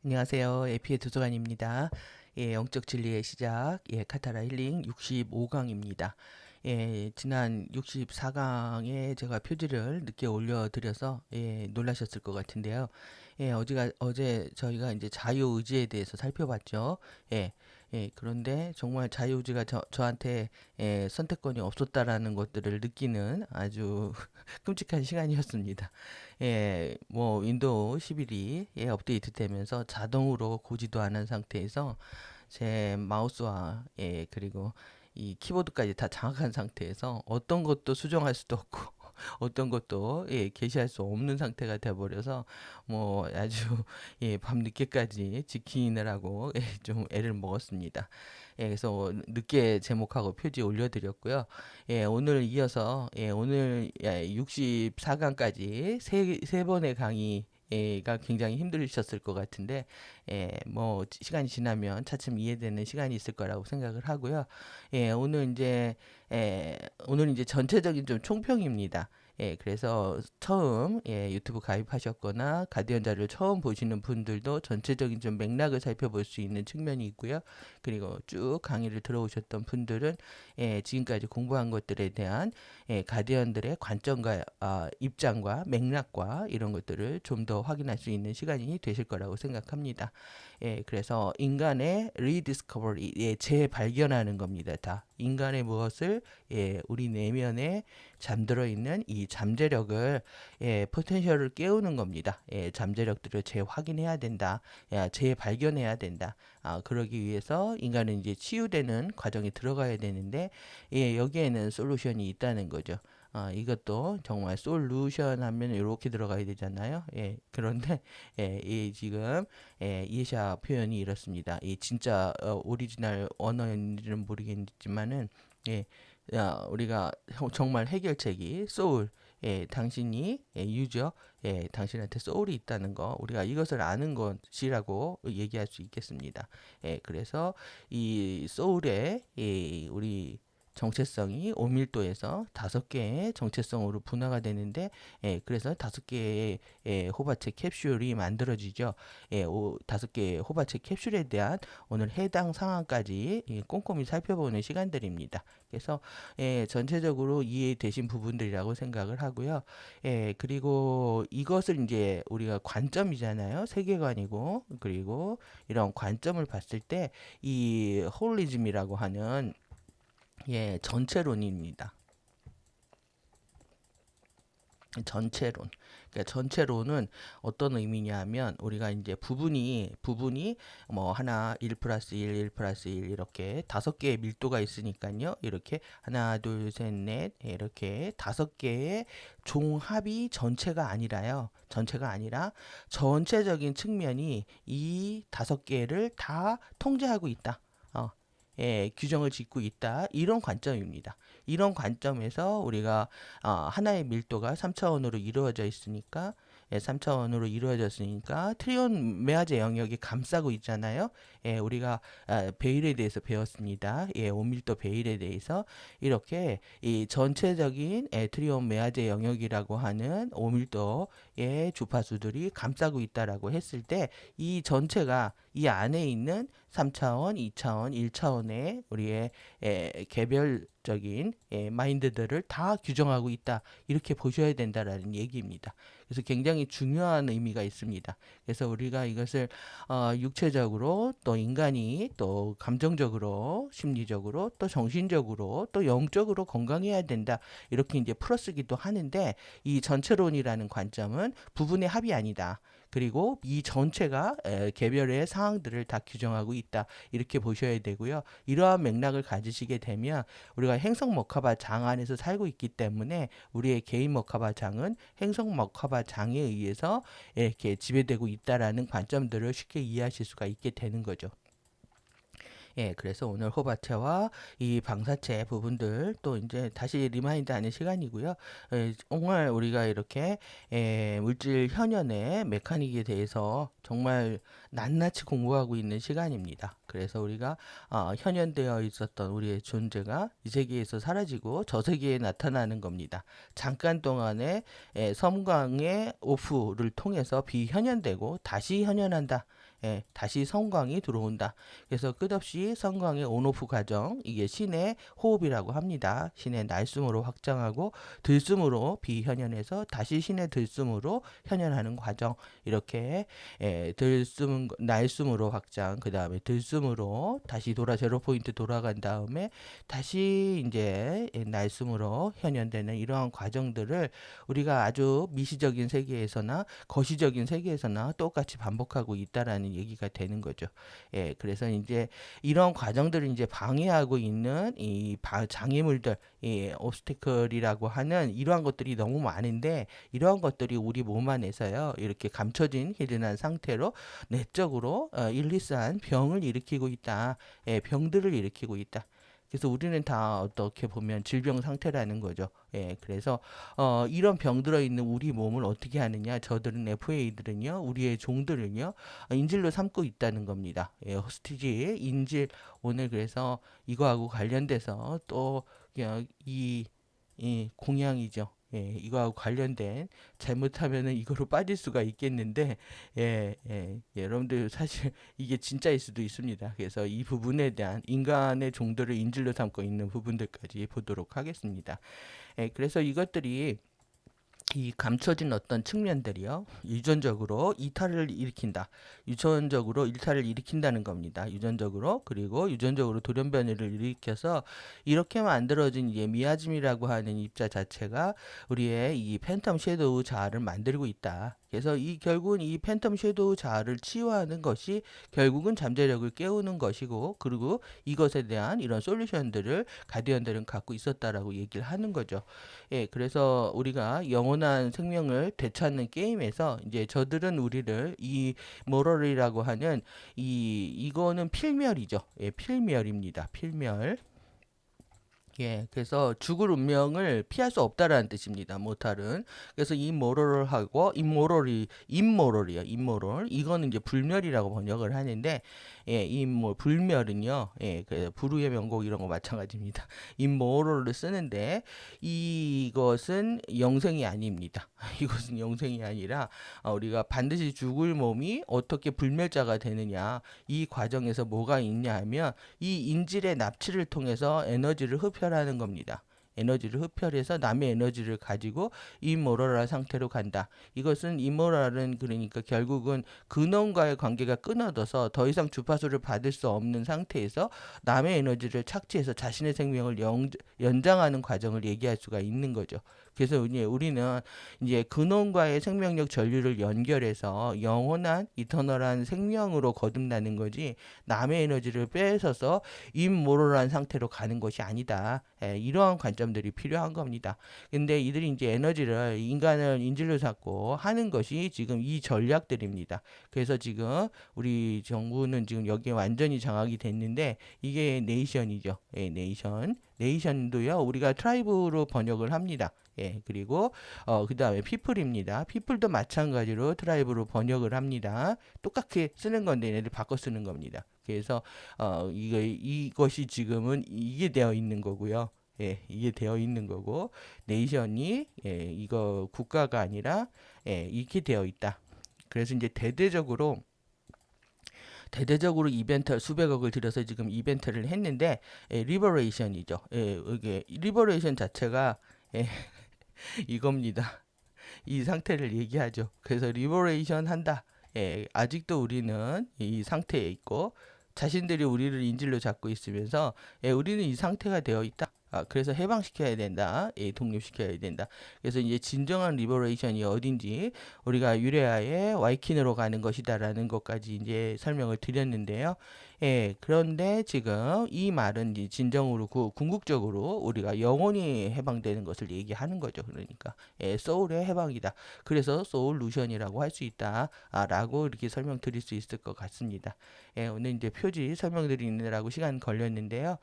안녕하세요. 에피의 도서관입니다. 영적 진리의 시작, 카타라 힐링 65강입니다. 지난 64강에 제가 표지를 늦게 올려드려서 놀라셨을 것 같은데요. 어제 저희가 이제 자유의지에 대해서 살펴봤죠. 그런데 정말 자유의지가 저한테 선택권이 없었다라는 것들을 느끼는 아주 끔찍한 시간이었습니다. 뭐 윈도우 11이 업데이트 되면서 자동으로 고지도 않은 상태에서 제 마우스와 그리고 이 키보드까지 다 장악한 상태에서 어떤 것도 수정할 수도 없고 어떤 것도 게시할 수 없는 상태가 돼버려서 뭐 아주 밤 늦게까지 지키느라고 좀 애를 먹었습니다. 그래서 늦게 제목하고 표지 올려드렸고요. 오늘 이어서 오늘 64강까지 세 번의 강의 가 굉장히 힘드셨을 것 같은데, 뭐 시간이 지나면 차츰 이해되는 시간이 있을 거라고 생각을 하고요. 예, 오늘 이제 오늘 이제 전체적인 좀 총평입니다. 그래서 처음 유튜브 가입하셨거나 가디언 자료를 처음 보시는 분들도 전체적인 좀 맥락을 살펴볼 수 있는 측면이 있고요. 그리고 쭉 강의를 들어오셨던 분들은 지금까지 공부한 것들에 대한 가디언들의 관점과 입장과 맥락과 이런 것들을 좀 더 확인할 수 있는 시간이 되실 거라고 생각합니다. 그래서 인간의 리디스커버리, 재발견하는 겁니다. 다 인간의 무엇을 우리 내면에 잠들어 있는 이 잠재력을 포텐셜을 깨우는 겁니다. 잠재력들을 재확인해야 된다. 재발견해야 된다. 그러기 위해서 인간은 이제 치유되는 과정에 들어가야 되는데 여기에는 솔루션이 있다는 거죠. 이것도 정말 솔루션 하면 이렇게 들어가야 되잖아요. 그런데 지금 이해샤 표현이 이렇습니다. 이 진짜 오리지널 언어인지는 모르겠지만은 예, 우리가 정말 해결책이 소울, 당신이 유저, 당신한테 소울이 있다는 거, 우리가 이것을 아는 것이라고 얘기할 수 있겠습니다. 그래서 이 소울의 우리 정체성이 오밀도에서 5개의 정체성으로 분화가 되는데, 그래서 5개의 호바체 캡슐이 만들어지죠. 5개의 호바체 캡슐에 대한 오늘 해당 상황까지 꼼꼼히 살펴보는 시간들입니다. 그래서 전체적으로 이해되신 부분들이라고 생각을 하고요. 그리고 이것을 이제 우리가 관점이잖아요. 세계관이고, 그리고 이런 관점을 봤을 때 이 홀리즘이라고 하는 전체론입니다. 전체론. 그러니까 전체론은 어떤 의미냐 하면 우리가 이제 부분이 뭐 하나 1 플러스 1, 1 플러스 1 이렇게 5개의 밀도가 있으니까요. 이렇게 하나, 둘, 셋, 넷 이렇게 5개의 종합이 전체가 아니라요. 전체가 아니라 전체적인 측면이 이 5개를 다 통제하고 있다. 규정을 짓고 있다. 이런 관점입니다. 이런 관점에서 우리가 하나의 밀도가 3차원으로 이루어져 있으니까 3차원으로 이루어졌으니까 트리온 메아제 영역이 감싸고 있잖아요. 우리가 베일에 대해서 배웠습니다. 오밀도 베일에 대해서 이렇게 이 전체적인 트리온 메아제 영역이라고 하는 오밀도의 주파수들이 감싸고 있다라고 했을 때 이 전체가 이 안에 있는 3차원, 2차원, 1차원의 우리의 개별적인 마인드들을 다 규정하고 있다. 이렇게 보셔야 된다라는 얘기입니다. 그래서 굉장히 중요한 의미가 있습니다. 그래서 우리가 이것을 육체적으로 또 인간이 또 감정적으로 심리적으로 또 정신적으로 또 영적으로 건강해야 된다. 이렇게 이제 풀어쓰기도 하는데 이 전체론이라는 관점은 부분의 합이 아니다. 그리고 이 전체가 개별의 상황들을 다 규정하고 있다. 이렇게 보셔야 되고요. 이러한 맥락을 가지시게 되면 우리가 행성 머카바 장 안에서 살고 있기 때문에 우리의 개인 머카바 장은 행성 머카바 장에 의해서 이렇게 지배되고 있다라는 관점들을 쉽게 이해하실 수가 있게 되는 거죠. 그래서 오늘 호바체와 이 방사체 부분들 또 이제 다시 리마인드 하는 시간이고요. 정말 우리가 이렇게 물질 현연의 메카닉에 대해서 정말 낱낱이 공부하고 있는 시간입니다. 그래서 우리가 현연되어 있었던 우리의 존재가 이 세계에서 사라지고 저 세계에 나타나는 겁니다. 잠깐 동안의 섬광의 오프를 통해서 비현연되고 다시 현연한다. 다시 성광이 들어온다. 그래서 끝없이 성광의 온오프 과정, 이게 신의 호흡이라고 합니다. 신의 날숨으로 확장하고 들숨으로 비현현해서 다시 신의 들숨으로 현현하는 과정. 이렇게 들숨 날숨으로 확장, 그 다음에 들숨으로 다시 제로 포인트 돌아간 다음에 다시 이제 날숨으로 현현되는 이러한 과정들을 우리가 아주 미시적인 세계에서나 거시적인 세계에서나 똑같이 반복하고 있다라는 얘기가 되는 거죠. 그래서 이제 이런 과정들을 이제 방해하고 있는 이 장애물들, obstacle이라고 하는 이러한 것들이 너무 많은데, 이러한 것들이 우리 몸 안에서요, 이렇게 감춰진 히든한 상태로 내적으로 일리스한 병을 일으키고 있다. 병들을 일으키고 있다. 그래서 우리는 다 어떻게 보면 질병 상태라는 거죠. 그래서 이런 병 들어 있는 우리 몸을 어떻게 하느냐? 저들은 FA들은요, 우리의 종들은요, 인질로 삼고 있다는 겁니다. 호스티지 인질. 오늘 그래서 이거하고 관련돼서 또 이 공양이죠. 이거하고 관련된, 잘못하면은 이거로 빠질 수가 있겠는데, 여러분들 사실 이게 진짜일 수도 있습니다. 그래서 이 부분에 대한 인간의 종들을 인질로 삼고 있는 부분들까지 보도록 하겠습니다. 그래서 이것들이 이 감춰진 어떤 측면들이요, 유전적으로 이탈을 일으킨다. 유전적으로 일탈을 일으킨다는 겁니다. 유전적으로. 그리고 유전적으로 돌연변이를 일으켜서 이렇게 만들어진 이제 미아즘이라고 하는 입자 자체가 우리의 이 팬텀 섀도우 자아를 만들고 있다. 그래서 결국은 이 팬텀 섀도우 자아를 치유하는 것이 결국은 잠재력을 깨우는 것이고, 그리고 이것에 대한 이런 솔루션들을 가디언들은 갖고 있었다라고 얘기를 하는 거죠. 그래서 우리가 영원한 생명을 되찾는 게임에서 이제 저들은 우리를 이 모럴이라고 하는 이거는 필멸이죠. 필멸입니다. 필멸. 그래서 죽을 운명을 피할 수 없다라는 뜻입니다. 모탈은. 그래서 immoral 하고 immoral, 이거는 이제 불멸이라고 번역을 하는데, 불멸은요, 그 불후의 명곡 이런 거 마찬가지입니다. immoral을 쓰는데 이것은 영생이 아닙니다. 이것은 영생이 아니라 우리가 반드시 죽을 몸이 어떻게 불멸자가 되느냐, 이 과정에서 뭐가 있냐 하면 이 인질의 납치를 통해서 에너지를 흡혈하는 겁니다. 에너지를 흡혈해서 남의 에너지를 가지고 이모럴한 상태로 간다. 이것은 이모럴은 그러니까 결국은 근원과의 관계가 끊어져서 더 이상 주파수를 받을 수 없는 상태에서 남의 에너지를 착취해서 자신의 생명을 연장하는 과정을 얘기할 수가 있는 거죠. 그래서 이제 우리는 이제 근원과의 생명력 전류를 연결해서 영원한 이터널한 생명으로 거듭나는 거지, 남의 에너지를 빼앗아서 임모럴한 상태로 가는 것이 아니다. 이러한 관점들이 필요한 겁니다. 근데 이들이 이제 에너지를 인간을 인질로 삼고 하는 것이 지금 이 전략들입니다. 그래서 지금 우리 정부는 지금 여기에 완전히 장악이 됐는데, 이게 네이션이죠. 네이션도요, 우리가 트라이브로 번역을 합니다. 그리고 그 다음에 피플입니다. 피플도 마찬가지로 트라이브로 번역을 합니다. 똑같이 쓰는 건데 얘네들 바꿔 쓰는 겁니다. 그래서 이것이 지금은 이게 되어 있는 거고요. 이게 되어 있는 거고, 네이션이 이거 국가가 아니라 이렇게 되어 있다. 그래서 이제 대대적으로 이벤트 수백억을 들여서 지금 이벤트를 했는데, 리버레이션이죠. 이게 리버레이션 자체가 이겁니다. 이 상태를 얘기하죠. 그래서 리버레이션 한다. 아직도 우리는 이 상태에 있고 자신들이 우리를 인질로 잡고 있으면서 우리는 이 상태가 되어 있다. 그래서 해방시켜야 된다. 독립시켜야 된다. 그래서 이제 진정한 리버레이션이 어딘지 우리가 유레아의 와이킨으로 가는 것이다라는 것까지 이제 설명을 드렸는데요. 그런데 지금 이 말은 이제 진정으로 궁극적으로 우리가 영원히 해방되는 것을 얘기하는 거죠. 그러니까 소울의 해방이다. 그래서 소울루션이라고 할 수 있다. 라고 이렇게 설명드릴 수 있을 것 같습니다. 오늘 이제 표지 설명드리느라고 시간 걸렸는데요.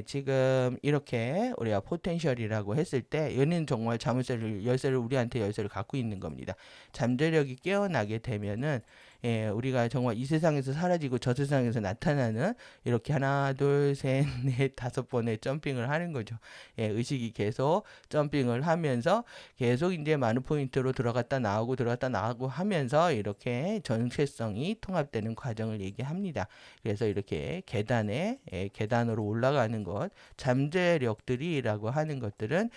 지금 이렇게 우리가 포텐셜이라고 했을 때, 얘는 정말 열쇠를 우리한테 열쇠를 갖고 있는 겁니다. 잠재력이 깨어나게 되면은 우리가 정말 이 세상에서 사라지고 저 세상에서 나타나는 이렇게 하나, 둘, 셋, 넷, 다섯 번의 점핑을 하는 거죠. 의식이 계속 점핑을 하면서 계속 이제 많은 포인트로 들어갔다 나오고 들어갔다 나오고 하면서 이렇게 전체성이 통합되는 과정을 얘기합니다. 그래서 이렇게 계단으로 올라가는 것, 잠재력들이라고 하는 것들은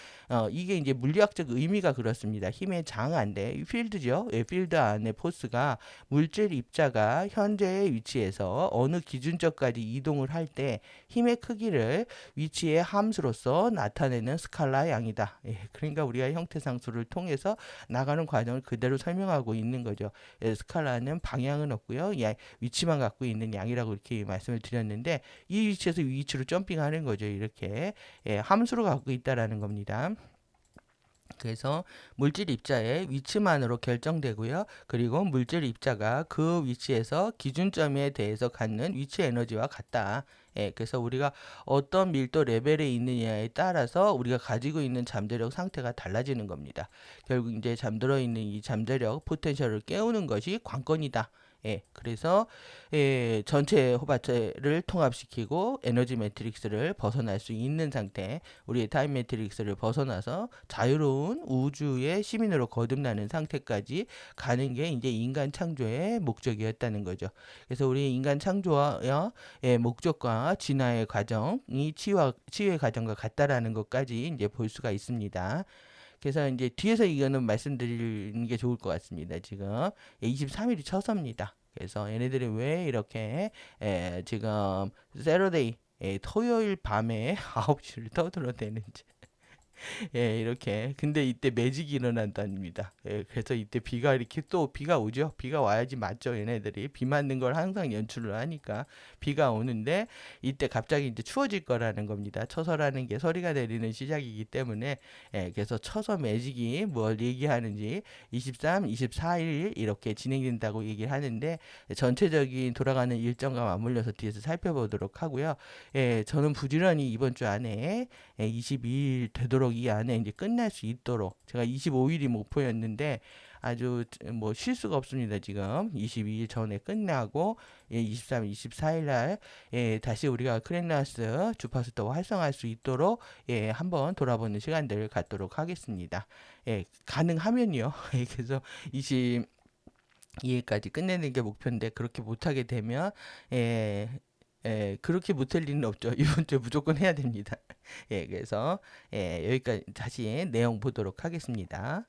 이게 이제 물리학적 의미가 그렇습니다. 힘의 장한데 필드죠. 필드 안에 포스가 물질 입자가 현재의 위치에서 어느 기준점까지 이동을 할 때 힘의 크기를 위치의 함수로서 나타내는 스칼라 양이다. 그러니까 우리가 형태상수를 통해서 나가는 과정을 그대로 설명하고 있는 거죠. 스칼라는 방향은 없고요. 위치만 갖고 있는 양이라고 이렇게 말씀을 드렸는데 이 위치에서 이 위치로 점핑하는 거죠. 이렇게 함수로 갖고 있다라는 겁니다. 그래서 물질 입자의 위치만으로 결정되고요. 그리고 물질 입자가 그 위치에서 기준점에 대해서 갖는 위치 에너지와 같다. 그래서 우리가 어떤 밀도 레벨에 있느냐에 따라서 우리가 가지고 있는 잠재력 상태가 달라지는 겁니다. 결국 이제 잠들어 있는 이 잠재력 포텐셜을 깨우는 것이 관건이다. 그래서 전체 호바체를 통합시키고 에너지 매트릭스를 벗어날 수 있는 상태, 우리의 타임 매트릭스를 벗어나서 자유로운 우주의 시민으로 거듭나는 상태까지 가는 게 이제 인간 창조의 목적이었다는 거죠. 그래서 우리 인간 창조의 목적과 진화의 과정이 치유의 과정과 같다라는 것까지 이제 볼 수가 있습니다. 그래서 이제 뒤에서 이거는 말씀드리는 게 좋을 것 같습니다. 지금 23일이 처서입니다. 그래서 얘네들이 왜 이렇게 지금 세러데이 토요일 밤에 9시를 떠들어대는지 이렇게. 근데 이때 매직이 일어난답니다. 그래서 이때 비가 이렇게 또 비가 오죠. 비가 와야지 맞죠. 얘네들이 비 맞는 걸 항상 연출을 하니까 비가 오는데 이때 갑자기 이제 추워질 거라는 겁니다. 처서라는 게 소리가 내리는 시작이기 때문에 그래서 처서 매직이 뭘 얘기하는지 23, 24일 이렇게 진행된다고 얘기를 하는데 전체적인 돌아가는 일정과 맞물려서 뒤에서 살펴보도록 하고요. 저는 부지런히 이번 주 안에 22일 되도록 이 안에 이제 끝날 수 있도록 제가 25일이 목표였는데 아주 뭐 쉴 수가 없습니다. 지금 22일 전에 끝나고 23, 24일 날 다시 우리가 크레나스 주파수 더 활성화할 수 있도록 한번 돌아보는 시간들을 갖도록 하겠습니다. 가능하면요. 그래서 22일까지 끝내는 게 목표인데 그렇게 못하게 되면 그렇게 못할 리는 없죠. 이번 주에 무조건 해야 됩니다. 그래서 여기까지 다시 내용 보도록 하겠습니다.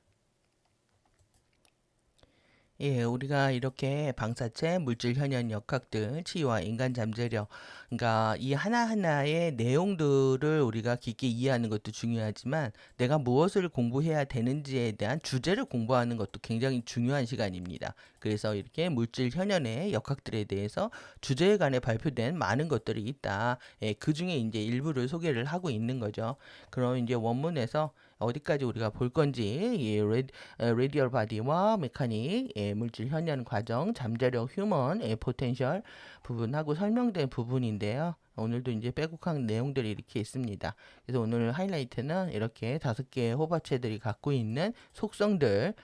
우리가 이렇게 방사체, 물질 현현 역학들, 치유와 인간 잠재력, 그러니까 이 하나하나의 내용들을 우리가 깊게 이해하는 것도 중요하지만 내가 무엇을 공부해야 되는지에 대한 주제를 공부하는 것도 굉장히 중요한 시간입니다. 그래서 이렇게 물질 현현의 역학들에 대해서 주제에 관해 발표된 많은 것들이 있다. 그 중에 이제 일부를 소개를 하고 있는 거죠. 그럼 이제 원문에서 어디까지 우리가 볼 건지 레디얼 바디와 메카닉, 물질 현현 과정, 잠재력, 휴먼, 포텐셜 부분하고 설명된 부분인데요. 오늘도 이제 빼곡한 내용들이 이렇게 있습니다. 그래서 오늘 하이라이트는 이렇게 5개의 호바체들이 갖고 있는 속성들을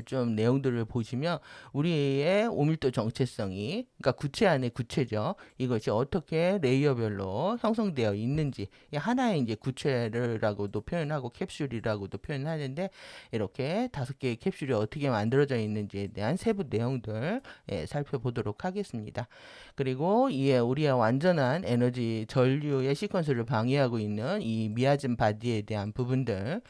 좀 내용들을 보시면 우리의 오밀도 정체성이, 그러니까 구체 안에 구체죠. 이것이 어떻게 레이어별로 형성되어 있는지, 하나의 이제 구체라고도 표현하고 캡슐이라고도 표현하는데 이렇게 5개의 캡슐이 어떻게 만들어져 있는지에 대한 세부 내용들 살펴보도록 하겠습니다. 그리고 이에 우리의 완전한 에너지 전류의 시퀀스를 방해하고 있는 이 미아즘 바디에 대한 부분들,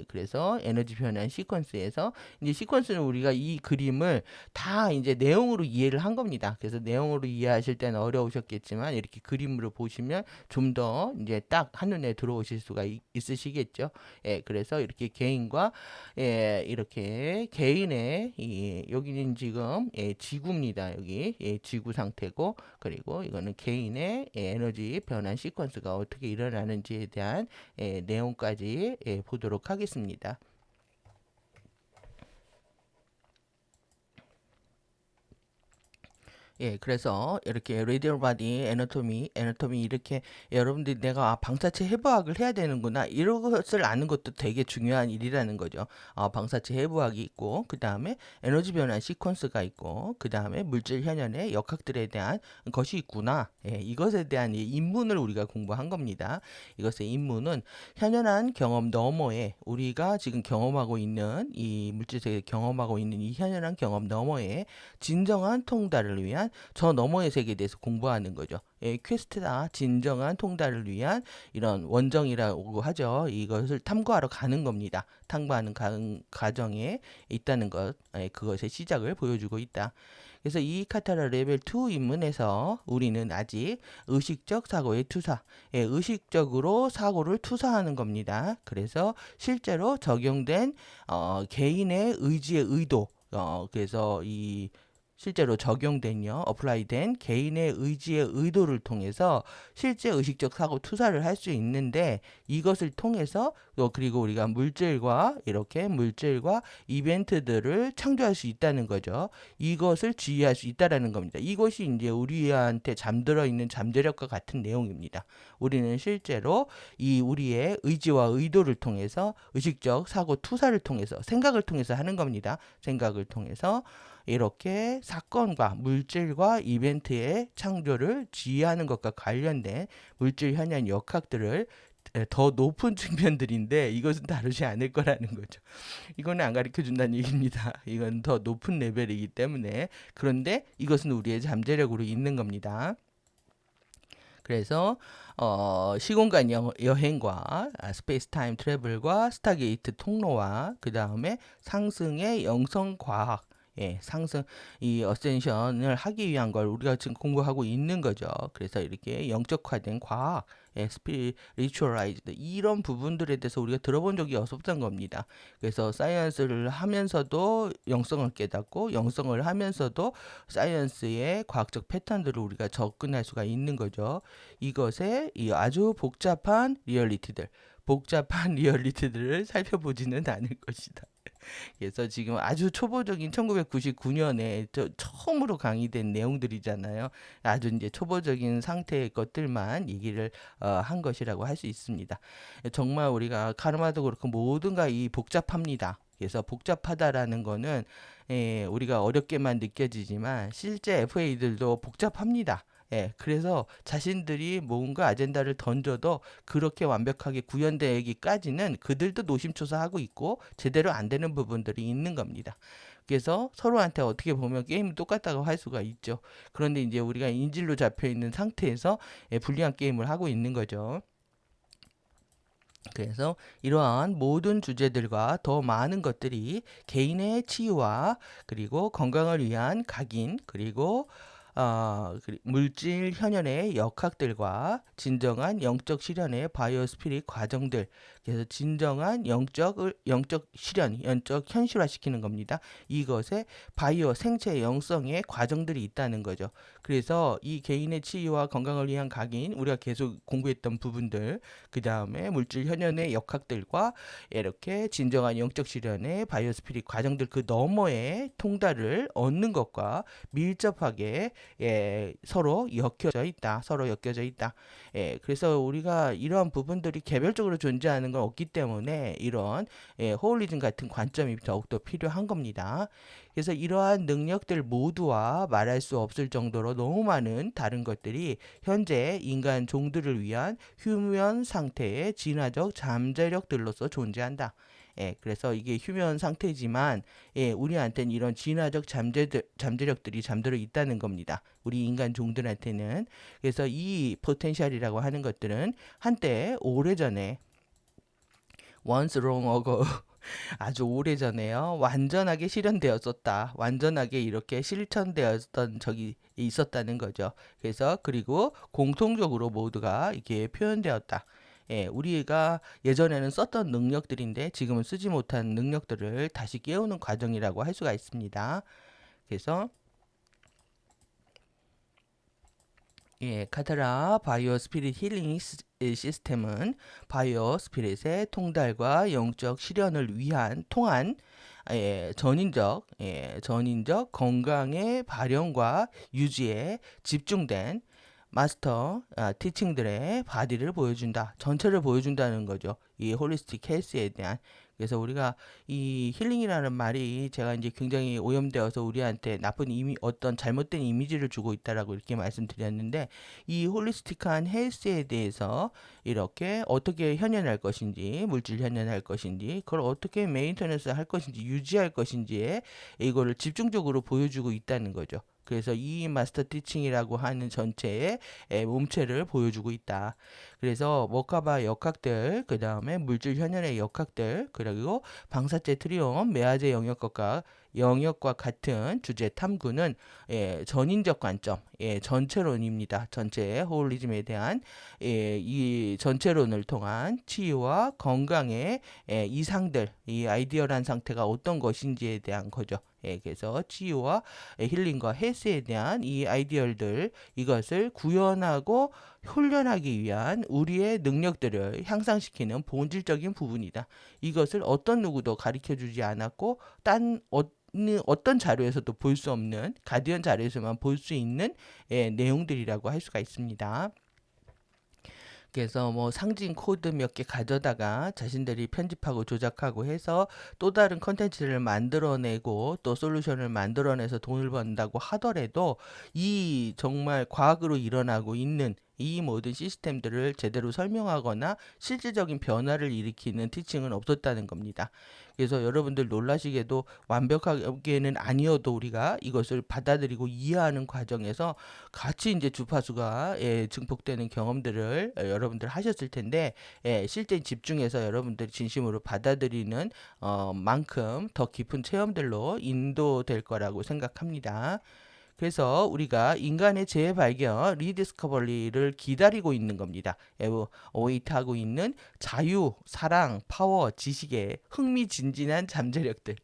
그래서 에너지 변환 시퀀스에서 이제 시퀀스는 우리가 이 그림을 다 이제 내용으로 이해를 한 겁니다. 그래서 내용으로 이해하실 때는 어려우셨겠지만 이렇게 그림으로 보시면 좀 더 이제 딱 한눈에 들어오실 수가 있으시겠죠. 그래서 이렇게 개인과 이렇게 개인의 여기는 지금 지구입니다. 여기 지구 상태고, 그리고 이거는 개인의 에너지 변환 시퀀스가 어떻게 일어나는지에 대한 내용까지 보도록 하겠습니다. 예, 그래서 이렇게 레디얼 바디, 애너토미 이렇게 여러분들이 내가 방사체 해부학을 해야 되는구나 이런 것을 아는 것도 되게 중요한 일이라는 거죠. 방사체 해부학이 있고 그 다음에 에너지 변화 시퀀스가 있고 그 다음에 물질 현현의 역학들에 대한 것이 있구나. 예, 이것에 대한 이 입문을 우리가 공부한 겁니다. 이것의 입문은 현현한 경험 너머에 우리가 지금 경험하고 있는 이 물질 세계 경험하고 있는 이 현현한 경험 너머에 진정한 통달을 위한 저 너머의 세계에 대해서 공부하는 거죠. 예, 퀘스트다. 진정한 통달을 위한 이런 원정이라고 하죠. 이것을 탐구하러 가는 겁니다. 탐구하는 과정에 있다는 것, 예, 그것의 시작을 보여주고 있다. 그래서 이 카타라 레벨 2 입문에서 우리는 아직 의식적 사고의 투사, 예, 의식적으로 사고를 투사하는 겁니다. 그래서 실제로 적용된 개인의 의지의 의도, 그래서 이 실제로 적용된요, 어플라이된 개인의 의지의 의도를 통해서 실제 의식적 사고 투사를 할 수 있는데 이것을 통해서 그리고 우리가 물질과 이벤트들을 창조할 수 있다는 거죠. 이것을 지휘할 수 있다라는 겁니다. 이것이 이제 우리한테 잠들어 있는 잠재력과 같은 내용입니다. 우리는 실제로 이 우리의 의지와 의도를 통해서 의식적 사고 투사를 통해서 생각을 통해서 하는 겁니다. 생각을 통해서 이렇게 사건과 물질과 이벤트의 창조를 지휘하는 것과 관련된 물질 현현 역학들을 더 높은 측면들인데 이것은 다루지 않을 거라는 거죠. 이거는 안 가르쳐 준다는 얘기입니다. 이건 더 높은 레벨이기 때문에 그런데 이것은 우리의 잠재력으로 있는 겁니다. 그래서 시공간 여행과 스페이스 타임 트래블과 스타게이트 통로와 그 다음에 상승의 영성 과학, 예, 상승 이 어센션을 하기 위한 걸 우리가 지금 공부하고 있는 거죠. 그래서 이렇게 영적화된 과학, 예, 스피리추얼라이즈드 이런 부분들에 대해서 우리가 들어본 적이 없었던 겁니다. 그래서 사이언스를 하면서도 영성을 깨닫고 영성을 하면서도 사이언스의 과학적 패턴들을 우리가 접근할 수가 있는 거죠. 이것에 이 아주 복잡한 리얼리티들을 살펴보지는 않을 것이다. 그래서 지금 아주 초보적인 1999년에 처음으로 강의된 내용들이잖아요. 아주 이제 초보적인 상태의 것들만 얘기를 한 것이라고 할 수 있습니다. 정말 우리가 카르마도 그렇고 모든가 이 복잡합니다. 그래서 복잡하다라는 거는 우리가 어렵게만 느껴지지만 실제 FA들도 복잡합니다. 예, 그래서 자신들이 뭔가 아젠다를 던져도 그렇게 완벽하게 구현되기까지는 그들도 노심초사하고 있고 제대로 안 되는 부분들이 있는 겁니다. 그래서 서로한테 어떻게 보면 게임이 똑같다고 할 수가 있죠. 그런데 이제 우리가 인질로 잡혀 있는 상태에서 불리한 게임을 하고 있는 거죠. 그래서 이러한 모든 주제들과 더 많은 것들이 개인의 치유와 그리고 건강을 위한 각인 그리고 물질 현현의 역학들과 진정한 영적 실현의 바이오 스피릿 과정들 그래서 진정한 영적 실현, 영적 현실화시키는 겁니다. 이것에 바이오 생체 영성의 과정들이 있다는 거죠. 그래서 이 개인의 치유와 건강을 위한 각인 우리가 계속 공부했던 부분들 그 다음에 물질 현현의 역학들과 이렇게 진정한 영적 실현의 바이오 스피릿 과정들 그 너머의 통달을 얻는 것과 밀접하게 서로 엮여져 있다. 예, 그래서 우리가 이러한 부분들이 개별적으로 존재하는 건 없기 때문에 이런 호울리즘 같은 관점이 더욱더 필요한 겁니다. 그래서 이러한 능력들 모두와 말할 수 없을 정도로 너무 많은 다른 것들이 현재 인간 종들을 위한 휴면 상태의 진화적 잠재력들로서 존재한다. 예, 그래서 이게 휴면 상태지만 우리한테는 이런 진화적 잠재력들이 잠들어 있다는 겁니다. 우리 인간 종들한테는. 그래서 이 포텐셜이라고 하는 것들은 한때 오래전에 once long ago 아주 오래전에요. 완전하게 실현되었었다. 완전하게 이렇게 실천되었던 적이 있었다는 거죠. 그래서 그리고 공통적으로 모두가 이렇게 표현되었다. 예, 우리가 예전에는 썼던 능력들인데 지금은 쓰지 못한 능력들을 다시 깨우는 과정이라고 할 수가 있습니다. 그래서 카타라 바이오 스피릿 힐링 시스템은 바이오 스피릿의 통달과 영적 실현을 위한 통한 전인적 건강의 발현과 유지에 집중된 마스터 티칭들의 바디를 보여준다. 전체를 보여준다는 거죠. 이 홀리스틱 헬스에 대한. 그래서 우리가 이 힐링이라는 말이 제가 이제 굉장히 오염되어서 우리한테 나쁜 어떤 잘못된 이미지를 주고 있다라고 이렇게 말씀드렸는데, 이 홀리스틱한 헬스에 대해서 이렇게 어떻게 현현할 것인지, 물질 현현할 것인지, 그걸 어떻게 메인테너스 할 것인지, 유지할 것인지에 이거를 집중적으로 보여주고 있다는 거죠. 그래서 이 마스터 티칭이라고 하는 전체의 몸체를 보여주고 있다. 그래서 머카바 역학들, 그 다음에 물질 현현의 역학들, 그리고 방사체 트리온, 메아제 영역과 같은 주제 탐구는 전인적 관점, 전체론입니다. 전체의 호홀리즘에 대한 이 전체론을 통한 치유와 건강의 이상들, 이 아이디어란 상태가 어떤 것인지에 대한 거죠. 그래서 치유와 힐링과 헬스에 대한 이 아이디어들, 이것을 구현하고 훈련하기 위한 우리의 능력들을 향상시키는 본질적인 부분이다. 이것을 어떤 누구도 가르쳐 주지 않았고 어떤 자료에서도 볼 수 없는, 가디언 자료에서만 볼 수 있는 내용들이라고 할 수가 있습니다. 그래서 뭐 상징 코드 몇 개 가져다가 자신들이 편집하고 조작하고 해서 또 다른 컨텐츠를 만들어내고 또 솔루션을 만들어내서 돈을 번다고 하더라도, 이 정말 과학으로 일어나고 있는 이 모든 시스템들을 제대로 설명하거나 실질적인 변화를 일으키는 티칭은 없었다는 겁니다. 그래서 여러분들 놀라시게도 완벽하게는 아니어도 우리가 이것을 받아들이고 이해하는 과정에서 같이 이제 주파수가 증폭되는 경험들을 여러분들 하셨을 텐데, 실제 집중해서 여러분들이 진심으로 받아들이는 만큼 더 깊은 체험들로 인도될 거라고 생각합니다. 그래서 우리가 인간의 재발견, 리디스커버리를 기다리고 있는 겁니다. 어웨이트하고 있는 자유, 사랑, 파워, 지식의 흥미진진한 잠재력들.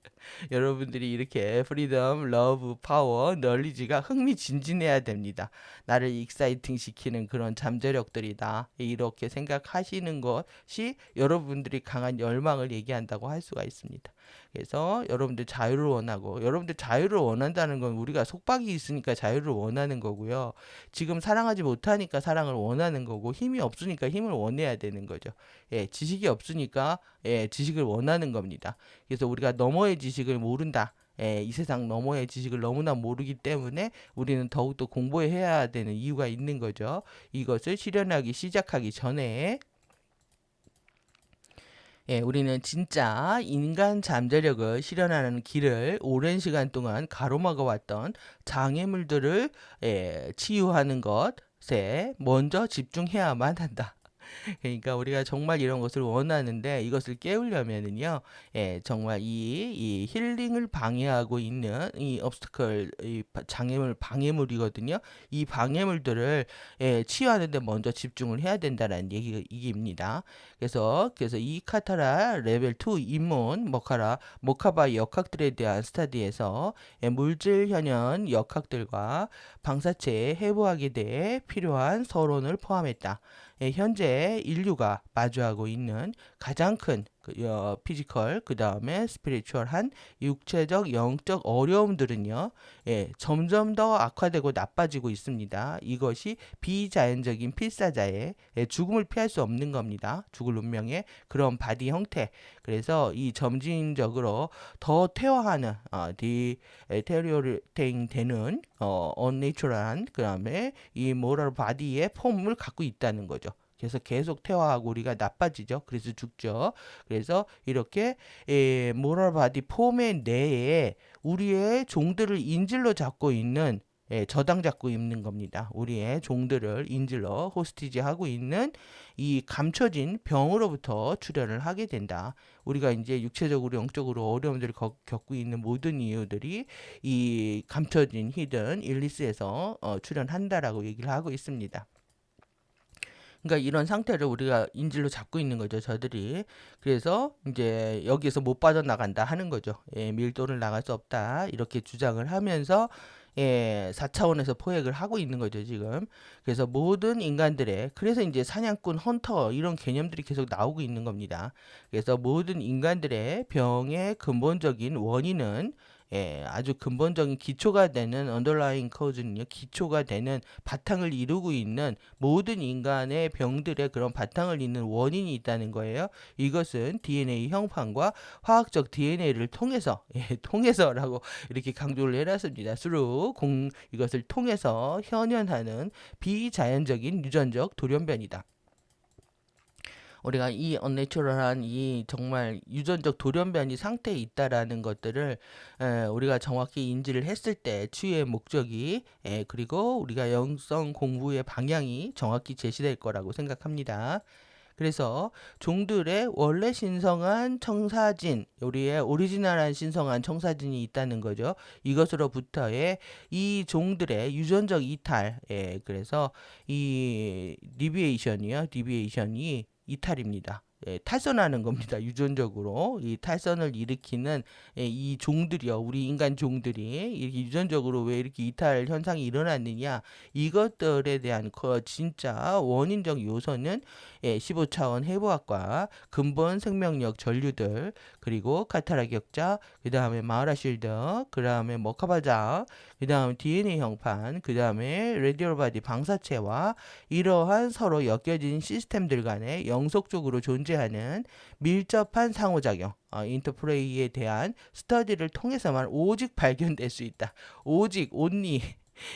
여러분들이 이렇게 프리덤, 러브, 파워, 널리지가 흥미진진해야 됩니다. 나를 익사이팅 시키는 그런 잠재력들이다. 이렇게 생각하시는 것이 여러분들이 강한 열망을 얘기한다고 할 수가 있습니다. 그래서 여러분들 자유를 원하고, 여러분들 자유를 원한다는 건 우리가 속박이 있으니까 자유를 원하는 거고요. 지금 사랑하지 못하니까 사랑을 원하는 거고, 힘이 없으니까 힘을 원해야 되는 거죠. 지식이 없으니까 지식을 원하는 겁니다. 그래서 우리가 너머의 지식을 모른다. 이 세상 너머의 지식을 너무나 모르기 때문에 우리는 더욱더 공부해야 되는 이유가 있는 거죠. 이것을 실현하기 시작하기 전에 우리는 진짜 인간 잠재력을 실현하는 길을 오랜 시간 동안 가로막아 왔던 장애물들을 치유하는 것에 먼저 집중해야만 한다. 그러니까 우리가 정말 이런 것을 원하는데, 이것을 깨우려면은요, 정말 이 힐링을 방해하고 있는 이 obstacle, 이 방해물이거든요. 이 방해물들을 치유하는데 먼저 집중을 해야 된다는 얘기입니다. 그래서 이 카타라 레벨 2 입문 모카바 역학들에 대한 스터디에서 물질 현현 역학들과 방사체의 해부학에 대해 필요한 서론을 포함했다. 현재 인류가 마주하고 있는 가장 큰 피지컬, 그 다음에 스피리추얼한 육체적, 영적 어려움들은요, 점점 더 악화되고 나빠지고 있습니다. 이것이 비자연적인 필사자의 죽음을 피할 수 없는 겁니다. 죽을 운명의 그런 바디 형태. 그래서 이 점진적으로 더 퇴화하는, 디테리오레이팅 되는, 언내추럴한, 그 다음에 이 모럴 바디의 폼을 갖고 있다는 거죠. 그래서 계속 퇴화하고 우리가 나빠지죠. 그래서 죽죠. 그래서 이렇게 모럴 바디 폼의 내에 우리의 종들을 인질로 잡고 있는, 저당 잡고 있는 겁니다. 우리의 종들을 인질로 호스티지 하고 있는 이 감춰진 병으로부터 출현을 하게 된다. 우리가 이제 육체적으로 영적으로 어려움들을 겪고 있는 모든 이유들이 이 감춰진 히든 일리스에서 출현한다라고 얘기를 하고 있습니다. 그러니까 이런 상태를 우리가 인질로 잡고 있는 거죠, 저들이. 그래서 이제 여기에서 못 빠져나간다 하는 거죠. 밀도를 나갈 수 없다, 이렇게 주장을 하면서 예, 4차원에서 포획을 하고 있는 거죠, 지금. 그래서 모든 인간들의, 그래서 이제 사냥꾼, 헌터, 이런 개념들이 계속 나오고 있는 겁니다. 그래서 모든 인간들의 병의 근본적인 원인은 아주 근본적인 기초가 되는 언더라인 커즈는요, 기초가 되는 바탕을 이루고 있는 모든 인간의 병들의 그런 바탕을 잇는 원인이 있다는 거예요. 이것은 DNA 형판과 화학적 DNA를 통해서, 통해서라고 이렇게 강조를 해놨습니다. 이것을 통해서 현현하는 비자연적인 유전적 돌연변이다. 우리가 이 언내추럴한 이 정말 유전적 돌연변이 상태에 있다라는 것들을 우리가 정확히 인지를 했을 때 치유의 목적이 그리고 우리가 영성 공부의 방향이 정확히 제시될 거라고 생각합니다. 그래서 종들의 원래 신성한 청사진, 우리의 오리지널한 신성한 청사진이 있다는 거죠. 이것으로부터의 이 종들의 유전적 이탈, 그래서 이 리비에이션이 이탈입니다. 탈선하는 겁니다. 유전적으로 이 탈선을 일으키는 이 종들이요, 우리 인간 종들이 이렇게 유전적으로 왜 이렇게 이탈 현상이 일어났느냐, 이것들에 대한 진짜 원인적 요소는 15차원 해부학과 근본 생명력 전류들, 그리고 카타라 격자, 그 다음에 마하라실드, 그 다음에 머카바자, 그 다음에 DNA 형판, 그 다음에 레디얼바디 방사체와 이러한 서로 엮여진 시스템들 간에 영속적으로 존재하는 밀접한 상호작용, 인터플레이에 대한 스터디를 통해서만 오직 발견될 수 있다. 오직 온리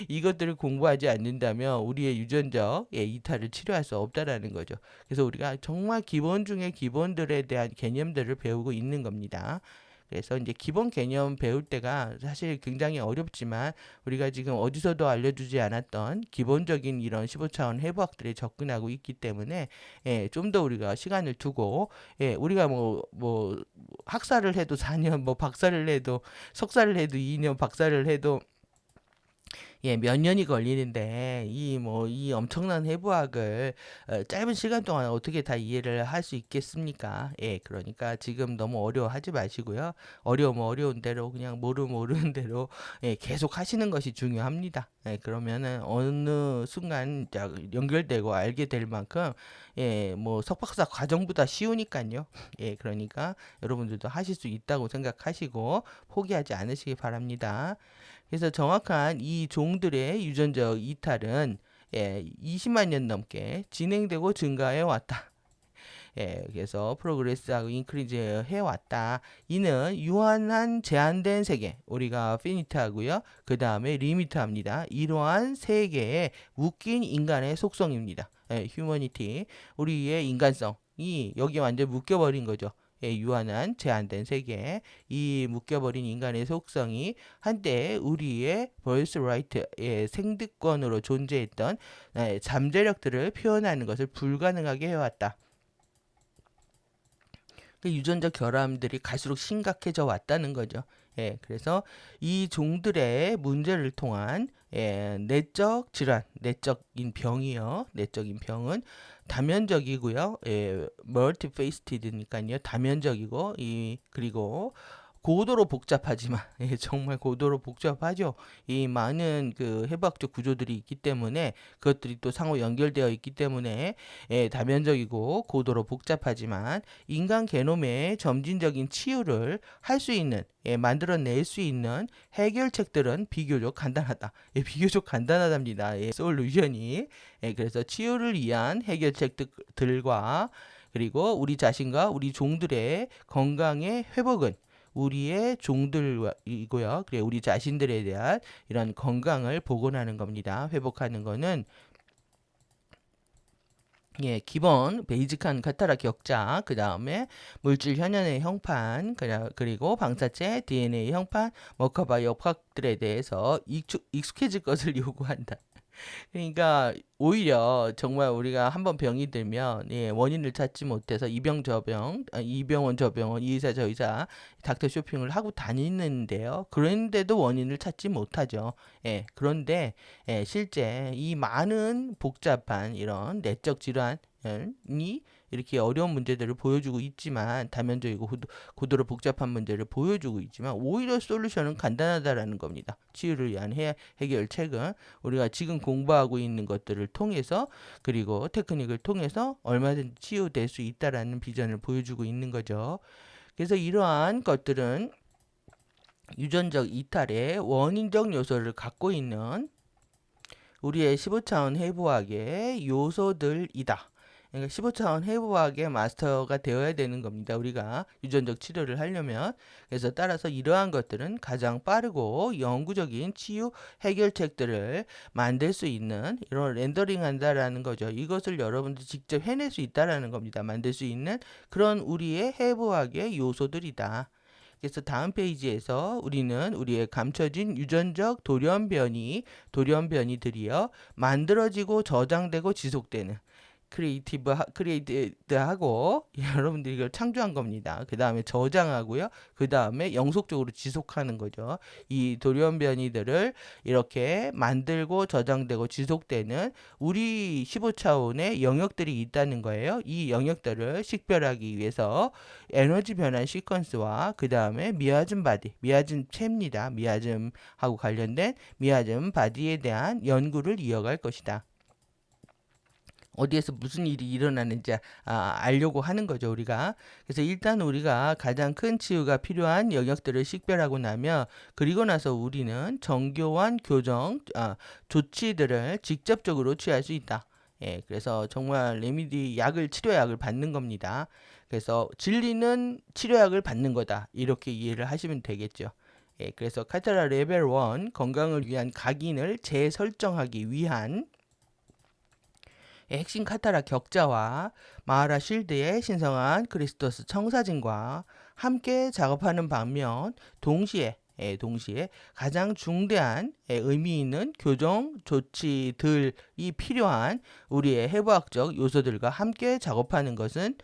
이것들을 공부하지 않는다면 우리의 유전적 이탈을 치료할 수 없다라는 거죠. 그래서 우리가 정말 기본 중에 기본들에 대한 개념들을 배우고 있는 겁니다. 그래서 이제 기본 개념 배울 때가 사실 굉장히 어렵지만 우리가 지금 어디서도 알려주지 않았던 기본적인 이런 15차원 해부학들에 접근하고 있기 때문에 좀 더 우리가 시간을 두고 우리가 뭐 학사를 해도 4년, 뭐 박사를 해도 석사를 해도 2년, 박사를 해도 몇 년이 걸리는데 이 엄청난 해부학을 짧은 시간 동안 어떻게 다 이해를 할 수 있겠습니까? 그러니까 지금 너무 어려워하지 마시고요. 어려우면 어려운 대로 그냥 모르는 대로 계속 하시는 것이 중요합니다. 그러면은 어느 순간 연결되고 알게 될 만큼 뭐 석박사 과정보다 쉬우니까요. 그러니까 여러분들도 하실 수 있다고 생각하시고 포기하지 않으시기 바랍니다. 그래서 정확한 이 종들의 유전적 이탈은 20만 년 넘게 진행되고 증가해 왔다. 그래서 프로그레스하고 인크리즈 해왔다. 이는 유한한 제한된 세계, 우리가 피니트하고요. 그 다음에 리미트합니다. 이러한 세계에 묶인 인간의 속성입니다. 휴머니티, 우리의 인간성이 여기 완전 묶여버린 거죠. 유한한 제한된 세계, 이 묶여버린 인간의 속성이 한때 우리의 벌스라이트의 생득권으로 존재했던 잠재력들을 표현하는 것을 불가능하게 해왔다. 유전적 결함들이 갈수록 심각해져 왔다는 거죠. 그래서 이 종들의 문제를 통한 내적 질환, 내적인 병이요. 내적인 병은 다면적이고요. 멀티페이스티드니까요. 다면적이고 그리고 고도로 복잡하지만 정말 고도로 복잡하죠. 이 많은 그 해부학적 구조들이 있기 때문에 그것들이 또 상호 연결되어 있기 때문에 다면적이고 고도로 복잡하지만 인간 게놈의 점진적인 치유를 할 수 있는 만들어낼 수 있는 해결책들은 비교적 간단하다. 비교적 간단하답니다. 솔루션이 그래서 치유를 위한 해결책들과 그리고 우리 자신과 우리 종들의 건강의 회복은 우리의 종들이고요. 그래 우리 자신들에 대한 이런 건강을 복원하는 겁니다. 회복하는 거는 기본 베이직한 카타라 격자, 그 다음에 물질 현현의 형판, 그리고 방사체, DNA 형판, 머커바 역학들에 대해서 익숙해질 것을 요구한다. 그러니까 오히려 정말 우리가 한번 병이 들면 원인을 찾지 못해서 이 병 저 병, 이 병원 저 병원, 이 의사 저 의사 닥터 쇼핑을 하고 다니는데요. 그런데도 원인을 찾지 못하죠. 그런데 실제 이 많은 복잡한 이런 내적 질환이 이렇게 어려운 문제들을 보여주고 있지만 다면적이고 고도로 복잡한 문제를 보여주고 있지만 오히려 솔루션은 간단하다라는 겁니다. 치유를 위한 해결책은 우리가 지금 공부하고 있는 것들을 통해서 그리고 테크닉을 통해서 얼마든지 치유될 수 있다라는 비전을 보여주고 있는 거죠. 그래서 이러한 것들은 유전적 이탈의 원인적 요소를 갖고 있는 우리의 15차원 해부학의 요소들이다. 그러니까 15차원 해부학의 마스터가 되어야 되는 겁니다. 우리가 유전적 치료를 하려면. 그래서 따라서 이러한 것들은 가장 빠르고 영구적인 치유 해결책들을 만들 수 있는 이런 렌더링 한다라는 거죠. 이것을 여러분들 직접 해낼 수 있다라는 겁니다. 만들 수 있는 그런 우리의 해부학의 요소들이다. 그래서 다음 페이지에서 우리는 우리의 감춰진 유전적 돌연변이들이요 만들어지고 저장되고 지속되는 크리에이티드하고 여러분들이 이걸 창조한 겁니다. 그 다음에 저장하고요. 그 다음에 영속적으로 지속하는 거죠. 이 돌연변이들을 이렇게 만들고 저장되고 지속되는 우리 15차원의 영역들이 있다는 거예요. 이 영역들을 식별하기 위해서 에너지 변환 시퀀스와 그 다음에 미아즘 바디, 미아즘 체입니다. 미아즘하고 관련된 미아즘 바디에 대한 연구를 이어갈 것이다. 어디에서 무슨 일이 일어나는지 알려고 하는 거죠, 우리가. 그래서 일단 우리가 가장 큰 치유가 필요한 영역들을 식별하고 나면 그리고 나서 우리는 정교한 교정 조치들을 직접적으로 취할 수 있다. 예, 그래서 정말 레미디 치료약을 받는 겁니다. 그래서 진리는 치료약을 받는 거다. 이렇게 이해를 하시면 되겠죠. 예, 그래서 카타라 레벨 1 건강을 위한 각인을 재설정하기 위한 핵심 카타라 격자와 마하라 쉴드의 신성한 크리스토스 청사진과 함께 작업하는 반면 동시에 가장 중대한 의미 있는 교정 조치들이 필요한 우리의 해부학적 요소들과 함께 작업하는 것은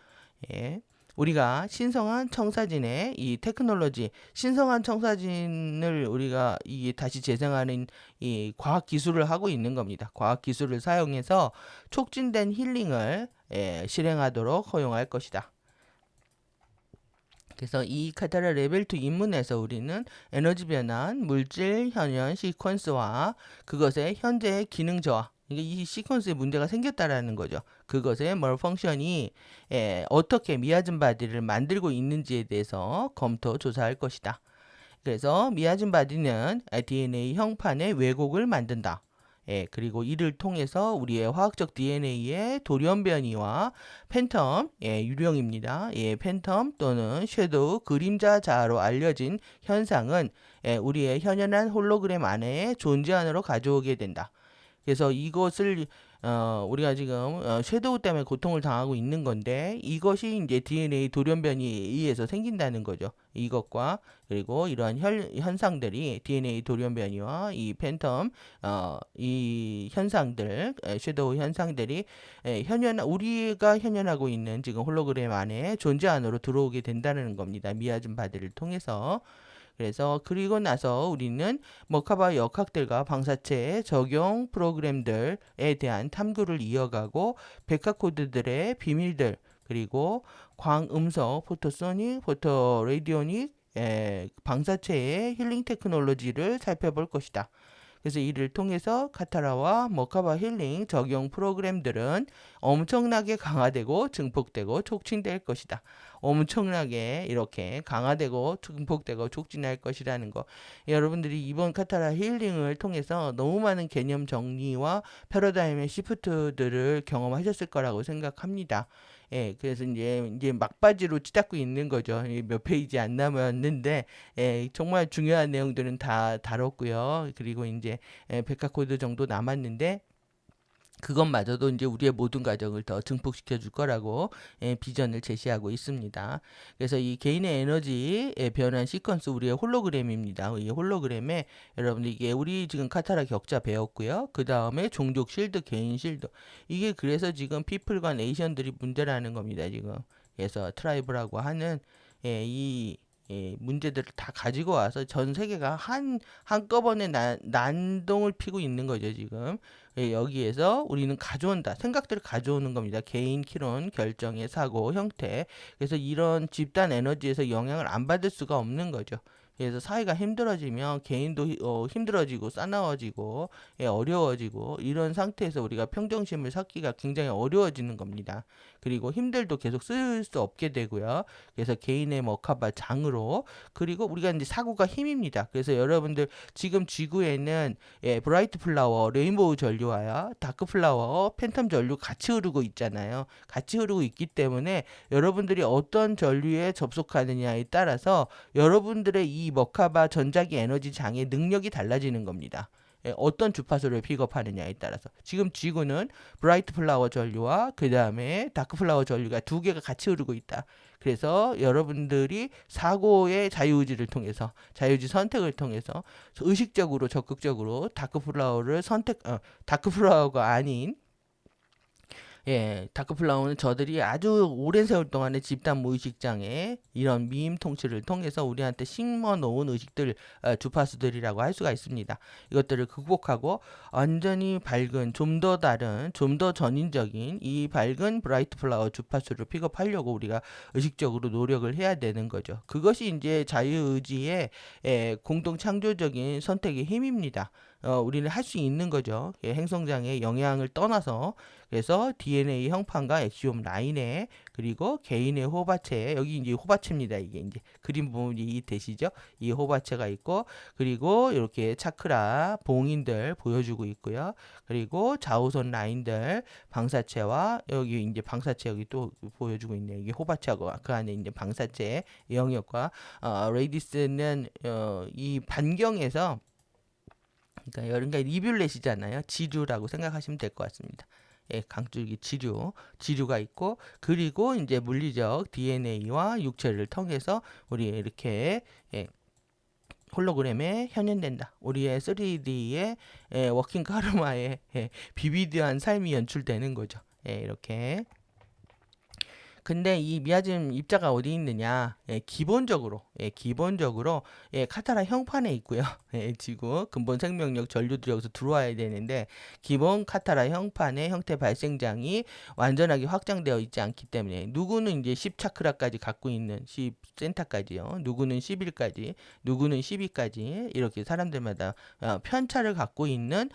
우리가 신성한 청사진의 이 테크놀로지, 신성한 청사진을 우리가 다시 재생하는 이 과학 기술을 하고 있는 겁니다. 과학 기술을 사용해서 촉진된 힐링을 실행하도록 허용할 것이다. 그래서 이 카타라 레벨 2 입문에서 우리는 에너지 변환, 물질 현현 시퀀스와 그것의 현재의 기능 저하, 이 시퀀스에 문제가 생겼다라는 거죠. 그것의 malfunction이 어떻게 미아즘 바디를 만들고 있는지에 대해서 검토 조사할 것이다. 그래서 미아즘 바디는 DNA 형판의 왜곡을 만든다. 그리고 이를 통해서 우리의 화학적 DNA의 돌연변이와 팬텀, 유령입니다. 팬텀 또는 섀도우, 그림자 자아로 알려진 현상은 우리의 현현한 홀로그램 안에 존재안으로 가져오게 된다. 그래서 이것을 우리가 지금 섀도우 때문에 고통을 당하고 있는 건데 이것이 이제 DNA 돌연변이에 의해서 생긴다는 거죠. 이것과 그리고 이러한 현상들이 DNA 돌연변이와 이 팬텀 이 현상들 섀도우 현상들이 우리가 현현하고 있는 지금 홀로그램 안에 존재 안으로 들어오게 된다는 겁니다. 미아즘 바디를 통해서. 그래서 그리고 나서 우리는 머카바 역학들과 방사체의 적용 프로그램들에 대한 탐구를 이어가고 백화코드들의 비밀들 그리고 광음석, 포토소닉, 포토레디오닉 방사체의 힐링 테크놀로지를 살펴볼 것이다. 그래서 이를 통해서 카타라와 머카바 힐링 적용 프로그램들은 엄청나게 강화되고 증폭되고 촉진될 것이다. 엄청나게 이렇게 강화되고 증폭되고 촉진할 것이라는 거. 여러분들이 이번 카타라 힐링을 통해서 너무 많은 개념 정리와 패러다임의 시프트들을 경험하셨을 거라고 생각합니다. 그래서 이제 막바지로 치닫고 있는 거죠. 몇 페이지 안 남았는데, 정말 중요한 내용들은 다 다뤘고요. 그리고 이제 백화코드 정도 남았는데, 그것마저도 이제 우리의 모든 과정을 더 증폭시켜 줄 거라고 비전을 제시하고 있습니다. 그래서 이 개인의 에너지 변환 시퀀스 우리의 홀로그램입니다. 이 홀로그램에 여러분들 이게 우리 지금 카타라 격자 배웠고요. 그 다음에 종족 실드, 개인 실드. 이게 그래서 지금 피플과 네이션들이 문제라는 겁니다. 지금. 그래서 트라이브라고 하는 이 문제들을 다 가지고 와서 전 세계가 한꺼번에 난동을 피고 있는 거죠, 지금. 여기에서 우리는 가져온다. 생각들을 가져오는 겁니다. 개인 키론, 결정의 사고, 형태. 그래서 이런 집단 에너지에서 영향을 안 받을 수가 없는 거죠. 그래서 사회가 힘들어지면 개인도 힘들어지고 싸나워지고 어려워지고 이런 상태에서 우리가 평정심을 찾기가 굉장히 어려워지는 겁니다. 그리고 힘들도 계속 쓸 수 없게 되고요. 그래서 개인의 머카바 장으로 그리고 우리가 이제 사고가 힘입니다. 그래서 여러분들 지금 지구에는 브라이트 플라워, 레인보우 전류와요, 다크 플라워, 팬텀 전류 같이 흐르고 있잖아요. 같이 흐르고 있기 때문에 여러분들이 어떤 전류에 접속하느냐에 따라서 여러분들의 이 머카바 전자기 에너지 장의 능력이 달라지는 겁니다. 어떤 주파수를 픽업하느냐에 따라서 지금 지구는 브라이트 플라워 전류와 그 다음에 다크 플라워 전류가 두 개가 같이 흐르고 있다. 그래서 여러분들이 사고의 자유의지를 통해서 자유의지 선택을 통해서 의식적으로 적극적으로 다크 플라워를 다크 플라워가 아닌 다크플라워는 저들이 아주 오랜 세월 동안의 집단 무의식장에 이런 미임 통치를 통해서 우리한테 심어 놓은 의식들, 주파수들이라고 할 수가 있습니다. 이것들을 극복하고 완전히 밝은, 좀 더 다른, 좀 더 전인적인 이 밝은 브라이트 플라워 주파수를 픽업하려고 우리가 의식적으로 노력을 해야 되는 거죠. 그것이 이제 자유의지의 공동 창조적인 선택의 힘입니다. 우리는 할 수 있는 거죠. 행성장의 영향을 떠나서 그래서 DNA 형판과 엑시옴 라인에 그리고 개인의 호바체 여기 이제 호바체입니다. 이게 이제 그림 부분이 되시죠? 이 호바체가 있고 그리고 이렇게 차크라 봉인들 보여주고 있고요. 그리고 좌우선 라인들 방사체와 여기 이제 방사체 여기 또 보여주고 있네요. 이게 호바체하고 그 안에 이제 방사체 영역과 레디스는 이 반경에서 그러니까 리뷸렛이잖아요. 지류라고 생각하시면 될 것 같습니다. 강줄기 지류가 있고 그리고 이제 물리적 DNA와 육체를 통해서 우리 이렇게 홀로그램에 현현된다. 우리의 3D의 워킹 카르마의 비비드한 삶이 연출되는 거죠. 이렇게. 근데 이 미아즘 입자가 어디 있느냐? 기본적으로 카타라 형판에 있고요. 지구 근본 생명력 전류들이 여기서 들어와야 되는데 기본 카타라 형판의 형태 발생장이 완전하게 확장되어 있지 않기 때문에 누구는 이제 10차크라까지 갖고 있는 10센타까지요. 누구는 11까지, 누구는 12까지 이렇게 사람들마다 편차를 갖고 있는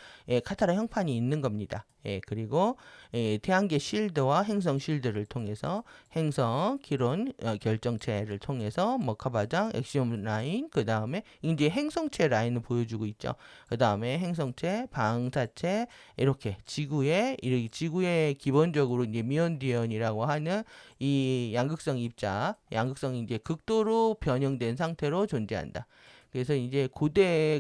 카타라 형판이 있는 겁니다. 그리고 태양계 쉴드와 행성 쉴드를 통해서 행성 기론 결정체를 통해서 머카바장 엑시옴 라인 그 다음에 이제 행성체 라인을 보여주고 있죠. 그 다음에 행성체 방사체 이렇게 지구의 기본적으로 이제 미온디언이라고 하는 이 양극성 입자 양극성이 이제 극도로 변형된 상태로 존재한다. 그래서 이제 고대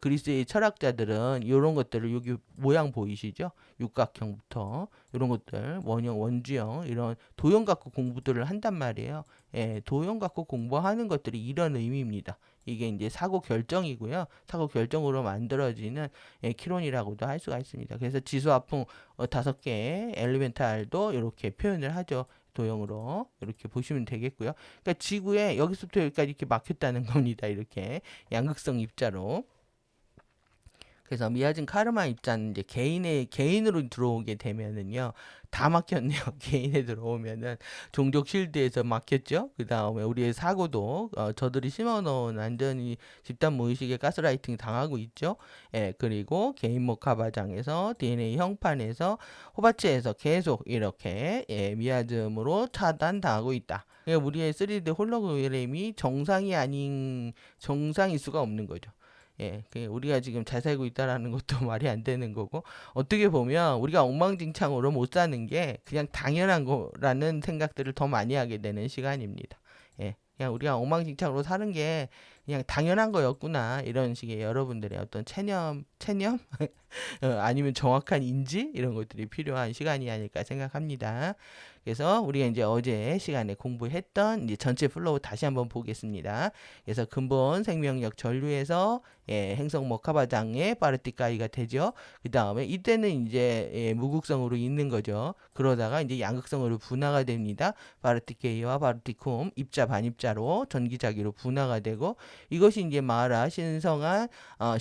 그리스의 철학자들은 이런 것들을 여기 모양 보이시죠? 육각형부터 이런 것들 원형, 원주형 이런 도형 갖고 공부들을 한단 말이에요. 도형 갖고 공부하는 것들이 이런 의미입니다. 이게 이제 사고 결정이고요. 사고 결정으로 만들어지는 키론이라고도 할 수가 있습니다. 그래서 지수화풍 5개 엘리멘탈도 이렇게 표현을 하죠. 도형으로 이렇게 보시면 되겠고요. 그러니까 지구에 여기서부터 여기까지 이렇게 막혔다는 겁니다. 이렇게 양극성 입자로. 그래서 미아진 카르마 입자는 이제 개인으로 들어오게 되면은요 다 막혔네요. 개인에 들어오면은 종족 실드에서 막혔죠. 그 다음에 우리의 사고도 저들이 심어놓은 완전히 집단 무의식의 가스라이팅 당하고 있죠. 그리고 개인 모카바장에서 DNA 형판에서 호바체에서 계속 이렇게 미아즘으로 차단당하고 있다. 그러니까 우리의 3D 홀로그램이 정상일 수가 없는 거죠. 우리가 지금 잘 살고 있다라는 것도 말이 안 되는 거고, 어떻게 보면 우리가 엉망진창으로 못 사는 게 그냥 당연한 거라는 생각들을 더 많이 하게 되는 시간입니다. 그냥 우리가 엉망진창으로 사는 게 그냥 당연한 거였구나. 이런 식의 여러분들의 어떤 체념? 아니면 정확한 인지 이런 것들이 필요한 시간이 아닐까 생각합니다. 그래서 우리가 이제 어제 시간에 공부했던 이제 전체 플로우 다시 한번 보겠습니다. 그래서 근본 생명력 전류에서 행성 머카바장의 파르티카이가 되죠. 그 다음에 이때는 이제 무극성으로 있는 거죠. 그러다가 이제 양극성으로 분화가 됩니다. 파르티케이와 파르티쿰 입자 반입자로 전기자기로 분화가 되고 이것이 이제 마라 신성한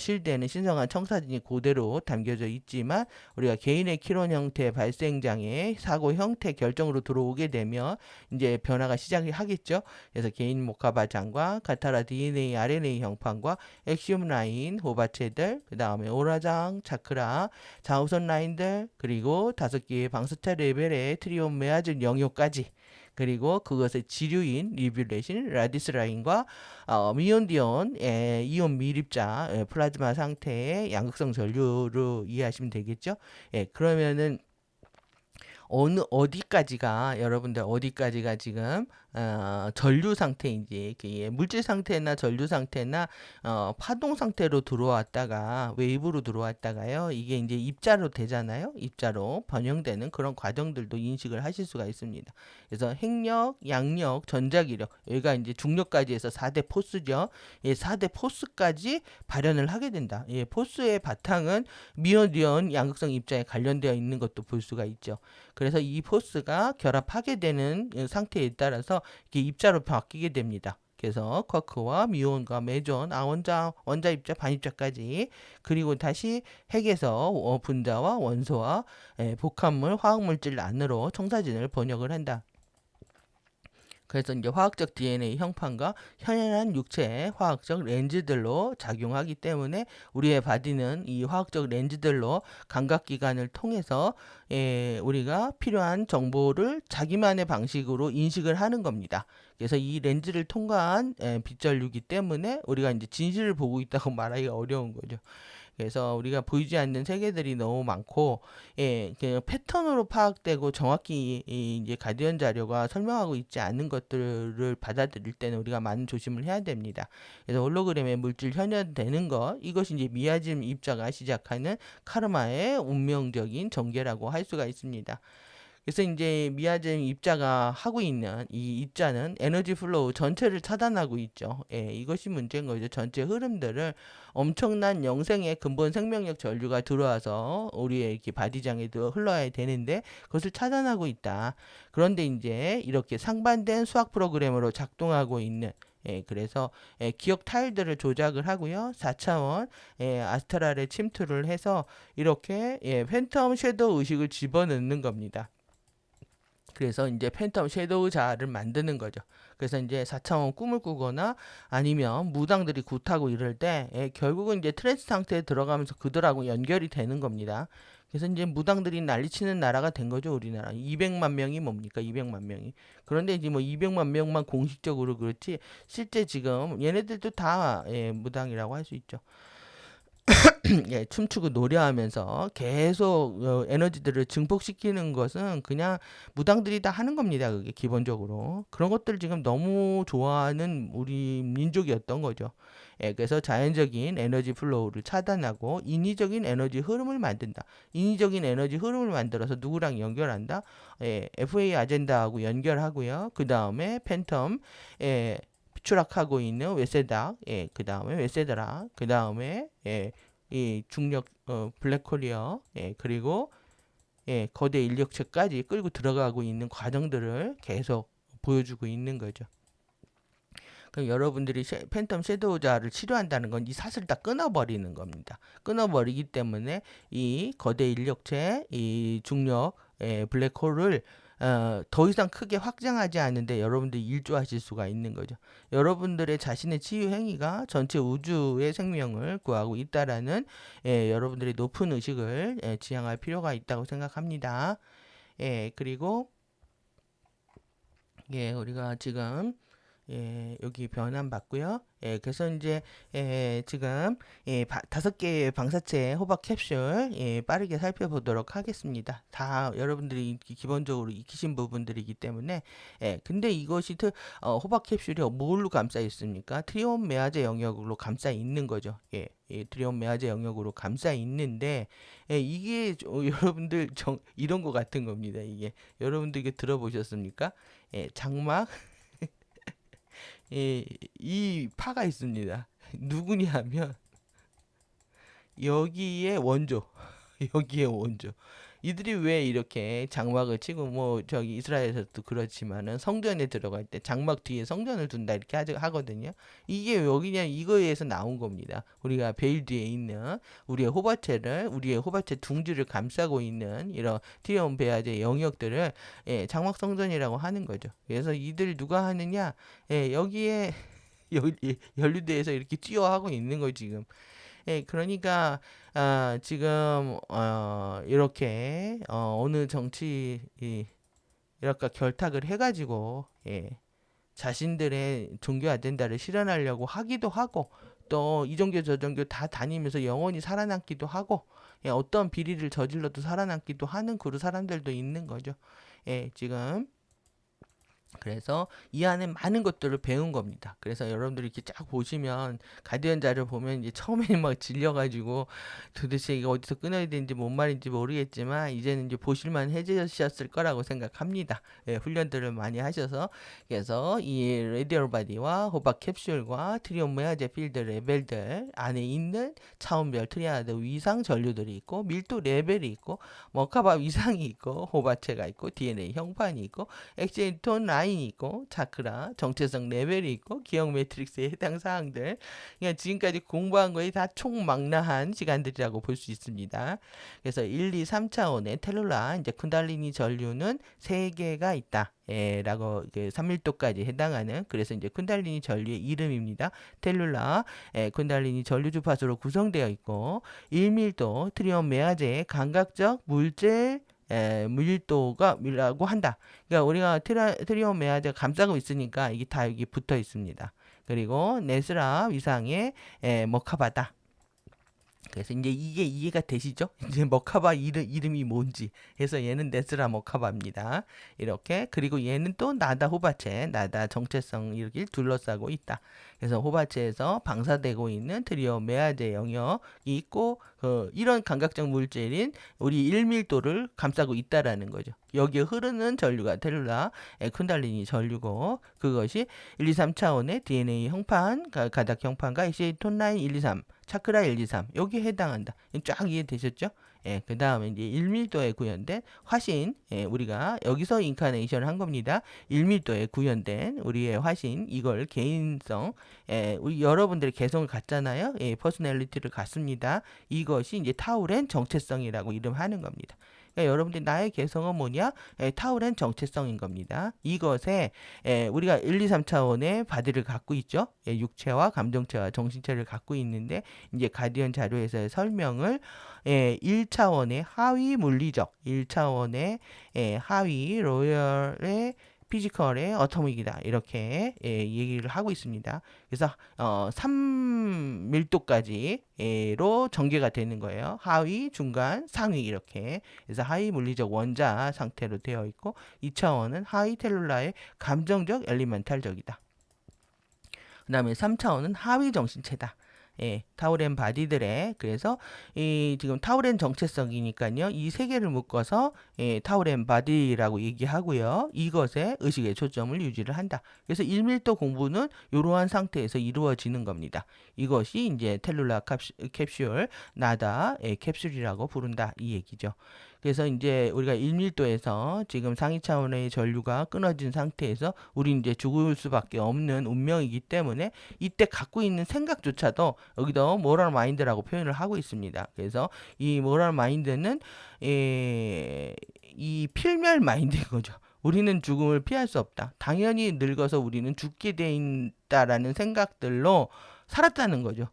실대는 신성한 청사진이 그대로 담겨져 있지만 우리가 개인의 키론 형태 발생장애 사고 형태 결정으로 들어오게 되면 이제 변화가 시작이 하겠죠. 그래서 개인 모카바장과 카타라 DNA, RNA 형판과 엑시움 라인, 호바체들, 그 다음에 오라장, 차크라, 자우선 라인들, 그리고 5개의 방수차 레벨의 트리온 메아준 영역까지 그리고 그것의 지류인 리뷰레신, 라디스 라인과 미온디온, 이온 미립자, 플라즈마 상태의 양극성 전류로 이해하시면 되겠죠. 그러면은 어디까지가 여러분들 어디까지가 지금 전류 상태인지 물질 상태나 전류 상태나 파동 상태로 들어왔다가 웨이브로 들어왔다가요 이게 이제 입자로 되잖아요. 입자로 변형되는 그런 과정들도 인식을 하실 수가 있습니다. 그래서 핵력, 양력, 전자기력 여기가 이제 중력까지 해서 4대 포스죠. 4대 포스까지 발현을 하게 된다. 포스의 바탕은 미온디온 양극성 입자에 관련되어 있는 것도 볼 수가 있죠. 그래서 이 포스가 결합하게 되는 상태에 따라서 이게 입자로 바뀌게 됩니다. 그래서 쿼크와 뮤온과 메존, 원자 입자, 반입자까지 그리고 다시 핵에서 분자와 원소와 복합물, 화학물질 안으로 청사진을 번역을 한다. 그래서 이제 화학적 DNA 형판과 현연한 육체의 화학적 렌즈들로 작용하기 때문에 우리의 바디는 이 화학적 렌즈들로 감각기관을 통해서 우리가 필요한 정보를 자기만의 방식으로 인식을 하는 겁니다. 그래서 이 렌즈를 통과한 빛전류이기 때문에 우리가 이제 진실을 보고 있다고 말하기가 어려운 거죠. 그래서 우리가 보이지 않는 세계들이 너무 많고, 그 패턴으로 파악되고 정확히 이제 가디언 자료가 설명하고 있지 않은 것들을 받아들일 때는 우리가 많은 조심을 해야 됩니다. 그래서 홀로그램의 물질 현현되는 것, 이것이 이제 미아즘 입자가 시작하는 카르마의 운명적인 전개라고 할 수가 있습니다. 그래서 이제 미아즘 입자가 하고 있는 이 입자는 에너지 플로우 전체를 차단하고 있죠. 이것이 문제인 거죠. 전체 흐름들을 엄청난 영생의 근본 생명력 전류가 들어와서 우리의 이렇게 바디장에 흘러야 되는데 그것을 차단하고 있다. 그런데 이제 이렇게 상반된 수학 프로그램으로 작동하고 있는 그래서 기억 타일들을 조작을 하고요. 4차원 아스트랄에 침투를 해서 이렇게 팬텀 섀도우 의식을 집어넣는 겁니다. 그래서 이제 팬텀 섀도우 자를 만드는 거죠. 그래서 이제 4차원 꿈을 꾸거나 아니면 무당들이 굿하고 이럴 때 결국은 이제 트랜스 상태에 들어가면서 그들하고 연결이 되는 겁니다. 그래서 이제 무당들이 난리치는 나라가 된 거죠, 우리나라. 200만 명이 뭡니까? 200만 명이. 그런데 이제 뭐 200만 명만 공식적으로 그렇지 실제 지금 얘네들도 다 무당이라고 할 수 있죠. 춤추고 노래하면서 계속 에너지들을 증폭시키는 것은 그냥 무당들이 다 하는 겁니다. 그게 기본적으로. 그런 것들 지금 너무 좋아하는 우리 민족이었던 거죠. 그래서 자연적인 에너지 플로우를 차단하고 인위적인 에너지 흐름을 만든다. 인위적인 에너지 흐름을 만들어서 누구랑 연결한다? FA 아젠다하고 연결하고요. 그 다음에 팬텀, 추락하고 있는 웨세닥, 그 다음에 웨세드락, 그 다음에 이 중력 블랙홀이요. 그리고 거대 인력체까지 끌고 들어가고 있는 과정들을 계속 보여주고 있는 거죠. 그럼 여러분들이 팬텀 섀도우자를 치료한다는 건 이 사슬을 다 끊어버리는 겁니다. 끊어버리기 때문에 이 거대 인력체, 이 중력 블랙홀을 더 이상 크게 확장하지 않는데 여러분들이 일조하실 수가 있는 거죠. 여러분들의 자신의 치유 행위가 전체 우주의 생명을 구하고 있다라는 여러분들의 높은 의식을 지향할 필요가 있다고 생각합니다. 그리고 우리가 지금 예, 여기 변환 받고요. 예, 그래서 이제 지금 5개의 방사체 호박 캡슐 빠르게 살펴보도록 하겠습니다. 다 여러분들이 기본적으로 익히신 부분들이기 때문에 근데 이것이 호박 cap슐이 뭘로 감싸 있습니까? 트리온 메아제 영역으로 감싸 있는 거죠. 트리온 메아제 영역으로 감싸 있는데 이게 여러분들 이런 거 같은 겁니다. 이게 여러분들 이게 들어보셨습니까? 장막 이 파가 있습니다. 누구냐면 여기에 원조, 여기에 원조. 이들이 왜 이렇게 장막을 치고 뭐 저기 이스라엘에서도 그렇지만은 성전에 들어갈 때 장막 뒤에 성전을 둔다 이렇게 하거든요. 이게 여기냐 이거에서 나온 겁니다. 우리가 베일 뒤에 있는 우리의 호바체 둥지를 감싸고 있는 이런 티온 베아제 영역들을 장막 성전이라고 하는 거죠. 그래서 이들 누가 하느냐? 여기에 연루대에서 이렇게 찌어하고 있는 거 지금. 그러니까 지금 이렇게 어느 정치 이랄까 결탁을 해가지고 자신들의 종교 아젠다를 실현하려고 하기도 하고 또 이 종교 저 종교 다 다니면서 영원히 살아남기도 하고 어떤 비리를 저질러도 살아남기도 하는 그런 사람들도 있는 거죠. 지금 그래서 이 안에 많은 것들을 배운 겁니다. 그래서 여러분들이 이렇게 쫙 보시면 가디언 자료 보면 이제 처음에는 막 질려가지고 도대체 이거 어디서 끊어야 되는지 뭔 말인지 모르겠지만 이제는 이제 보실만 해지셨을 거라고 생각합니다. 훈련들을 많이 하셔서 그래서 이 레디얼 바디와 호박 캡슐과 트리온 메아제 필드 레벨들 안에 있는 차원별 트리아드 위상 전류들이 있고 밀도 레벨이 있고 머카바 위상이 있고 호바체가 있고 DNA 형판이 있고 엑세톤 라인이 있고 차크라, 정체성 레벨이 있고 기억 매트릭스에 해당 사항들. 그러니까 지금까지 공부한 거에 다 총망라한 시간들이라고 볼 수 있습니다. 그래서 1, 2, 3차원의 텔룰라 이제 쿤달리니 전류는 3개가 있다. 라고 3밀도까지 해당하는 그래서 이제 쿤달리니 전류의 이름입니다. 텔룰라 쿤달리니 전류 주파수로 구성되어 있고 1밀도 트리온 메아제의 감각적 물질 물도가라고 한다. 그러니까 우리가 트리온 메아제 감싸고 있으니까 이게 다 여기 붙어 있습니다. 그리고 네스라 위상의 머카바다. 그래서 이제 이게 이해가 되시죠? 이제 머카바 이름이 뭔지. 그래서 얘는 네스라 머카바입니다. 이렇게. 그리고 얘는 또 나다 호바체, 나다 정체성 이렇게 둘러싸고 있다. 그래서 호바체에서 방사되고 있는 트리오 메아제 영역이 있고 이런 감각적 물질인 우리 1밀도를 감싸고 있다라는 거죠. 여기에 흐르는 전류가 텔룰라 쿤달리니 전류고 그것이 1, 2, 3차원의 DNA 형판, 가닥 형판과 엑시톤 라인 1, 2, 3 차크라 1, 2, 3 여기에 해당한다. 쫙 이해되셨죠? 그 다음에 이제 1밀도에 구현된 화신, 우리가 여기서 인카네이션을 한 겁니다. 1밀도에 구현된 우리의 화신, 이걸 개인성, 우리 여러분들의 개성을 갖잖아요. 퍼스널리티를 갖습니다. 이것이 이제 타우렌 정체성이라고 이름하는 겁니다. 그러니까 여러분들이 나의 개성은 뭐냐? 타우렌 정체성인 겁니다. 이것에 우리가 1, 2, 3차원의 바디를 갖고 있죠. 육체와 감정체와 정신체를 갖고 있는데 이제 가디언 자료에서의 설명을 1차원의 하위 물리적, 1차원의 하위 로열의 피지컬의 어토믹이다 이렇게 얘기를 하고 있습니다. 그래서 3밀도까지로 전개가 되는 거예요. 하위, 중간, 상위 이렇게. 그래서 하위 물리적 원자 상태로 되어 있고 2차원은 하위 텔룰라의 감정적 엘리멘탈적이다. 그 다음에 3차원은 하위 정신체다. 타우렌 바디들의 그래서 이 지금 타우렌 정체성이니까요. 이 세 개를 묶어서 타우렌 바디라고 얘기하고요. 이것에 의식의 초점을 유지를 한다. 그래서 1밀도 공부는 이러한 상태에서 이루어지는 겁니다. 이것이 이제 텔룰라 캡슐, 나다 캡슐이라고 부른다 이 얘기죠. 그래서 이제 우리가 1밀도에서 지금 상위 차원의 전류가 끊어진 상태에서 우리 이제 죽을 수밖에 없는 운명이기 때문에 이때 갖고 있는 생각조차도 여기도 모럴 마인드라고 표현을 하고 있습니다. 그래서 이 모럴 마인드는 이 필멸 마인드인 거죠. 우리는 죽음을 피할 수 없다. 당연히 늙어서 우리는 죽게 돼 있다라는 생각들로 살았다는 거죠.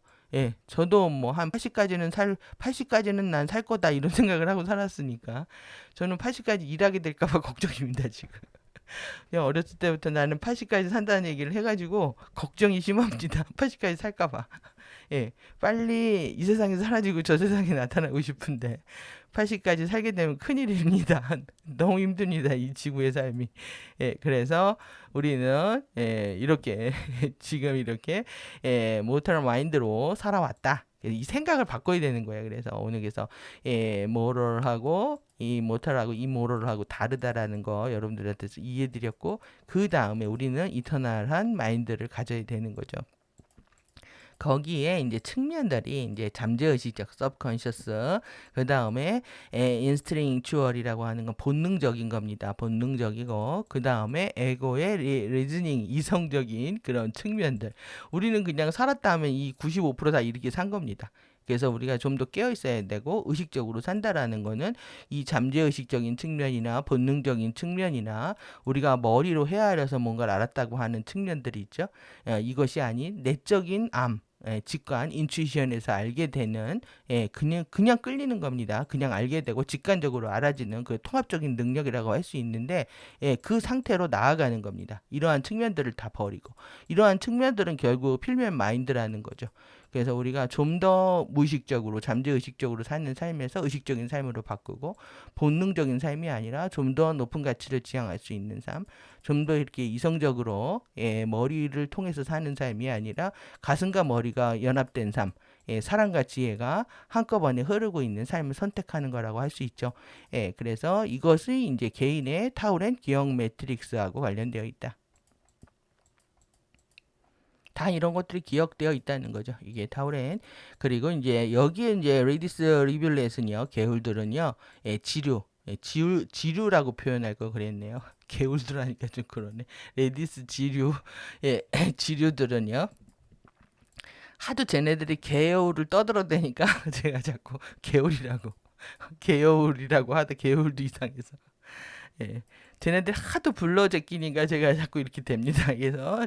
저도 뭐 한 80까지는 난 살 거다 이런 생각을 하고 살았으니까 저는 80까지 일하게 될까 봐 걱정입니다, 지금. 그냥 어렸을 때부터 나는 80까지 산다는 얘기를 해가지고 걱정이 심합니다. 80까지 살까봐. 예, 빨리 이 세상에 사라지고 저 세상에 나타나고 싶은데 80까지 살게 되면 큰일입니다. 너무 힘듭니다. 이 지구의 삶이. 예, 그래서 우리는 이렇게 지금 이렇게 모터럴 마인드로 살아왔다. 이 생각을 바꿔야 되는 거예요. 그래서 오늘 그래서 모럴하고 이 모탈하고 이 모럴하고 다르다라는 거 여러분들한테 이해드렸고 그 다음에 우리는 이터널한 마인드를 가져야 되는 거죠. 거기에 이제 측면들이 이제 잠재의식적 subconscious 그 다음에 인스트링추얼이라고 하는 건 본능적인 겁니다. 본능적이고 그 다음에 에고의 리즈닝 이성적인 그런 측면들 우리는 그냥 살았다 하면 이 95%다 이렇게 산 겁니다. 그래서 우리가 좀 더 깨어 있어야 되고 의식적으로 산다라는 거는 이 잠재의식적인 측면이나 본능적인 측면이나 우리가 머리로 헤아려서 뭔가를 알았다고 하는 측면들이 있죠. 이것이 아닌 내적인 암 직관, 인투이션에서 알게 되는 그냥 끌리는 겁니다. 그냥 알게 되고 직관적으로 알아지는 그 통합적인 능력이라고 할 수 있는데 그 상태로 나아가는 겁니다. 이러한 측면들을 다 버리고 이러한 측면들은 결국 필면 마인드라는 거죠. 그래서 우리가 좀 더 무의식적으로 잠재의식적으로 사는 삶에서 의식적인 삶으로 바꾸고 본능적인 삶이 아니라 좀 더 높은 가치를 지향할 수 있는 삶, 좀 더 이렇게 이성적으로 머리를 통해서 사는 삶이 아니라 가슴과 머리가 연합된 삶, 사랑과 지혜가 한꺼번에 흐르고 있는 삶을 선택하는 거라고 할 수 있죠. 그래서 이것이 이제 개인의 타우렌 기억 매트릭스하고 관련되어 있다. 다 이런 것들이 기억되어 있다는 거죠. 이게 타우렌. 그리고 이제 여기에 이제 레디스 리뷸렛은요, 개울들은요, 지류라고 표현할 거 그랬네요. 개울들하니까 좀 그러네. 레디스 지류, 지류들은요, 하도 쟤네들이 개울을 떠들어대니까 제가 자꾸 개울이라고 하다 개울도 이상해서. 예. 쟤네들 하도 불러 제끼니까 제가 자꾸 이렇게 됩니다. 그래서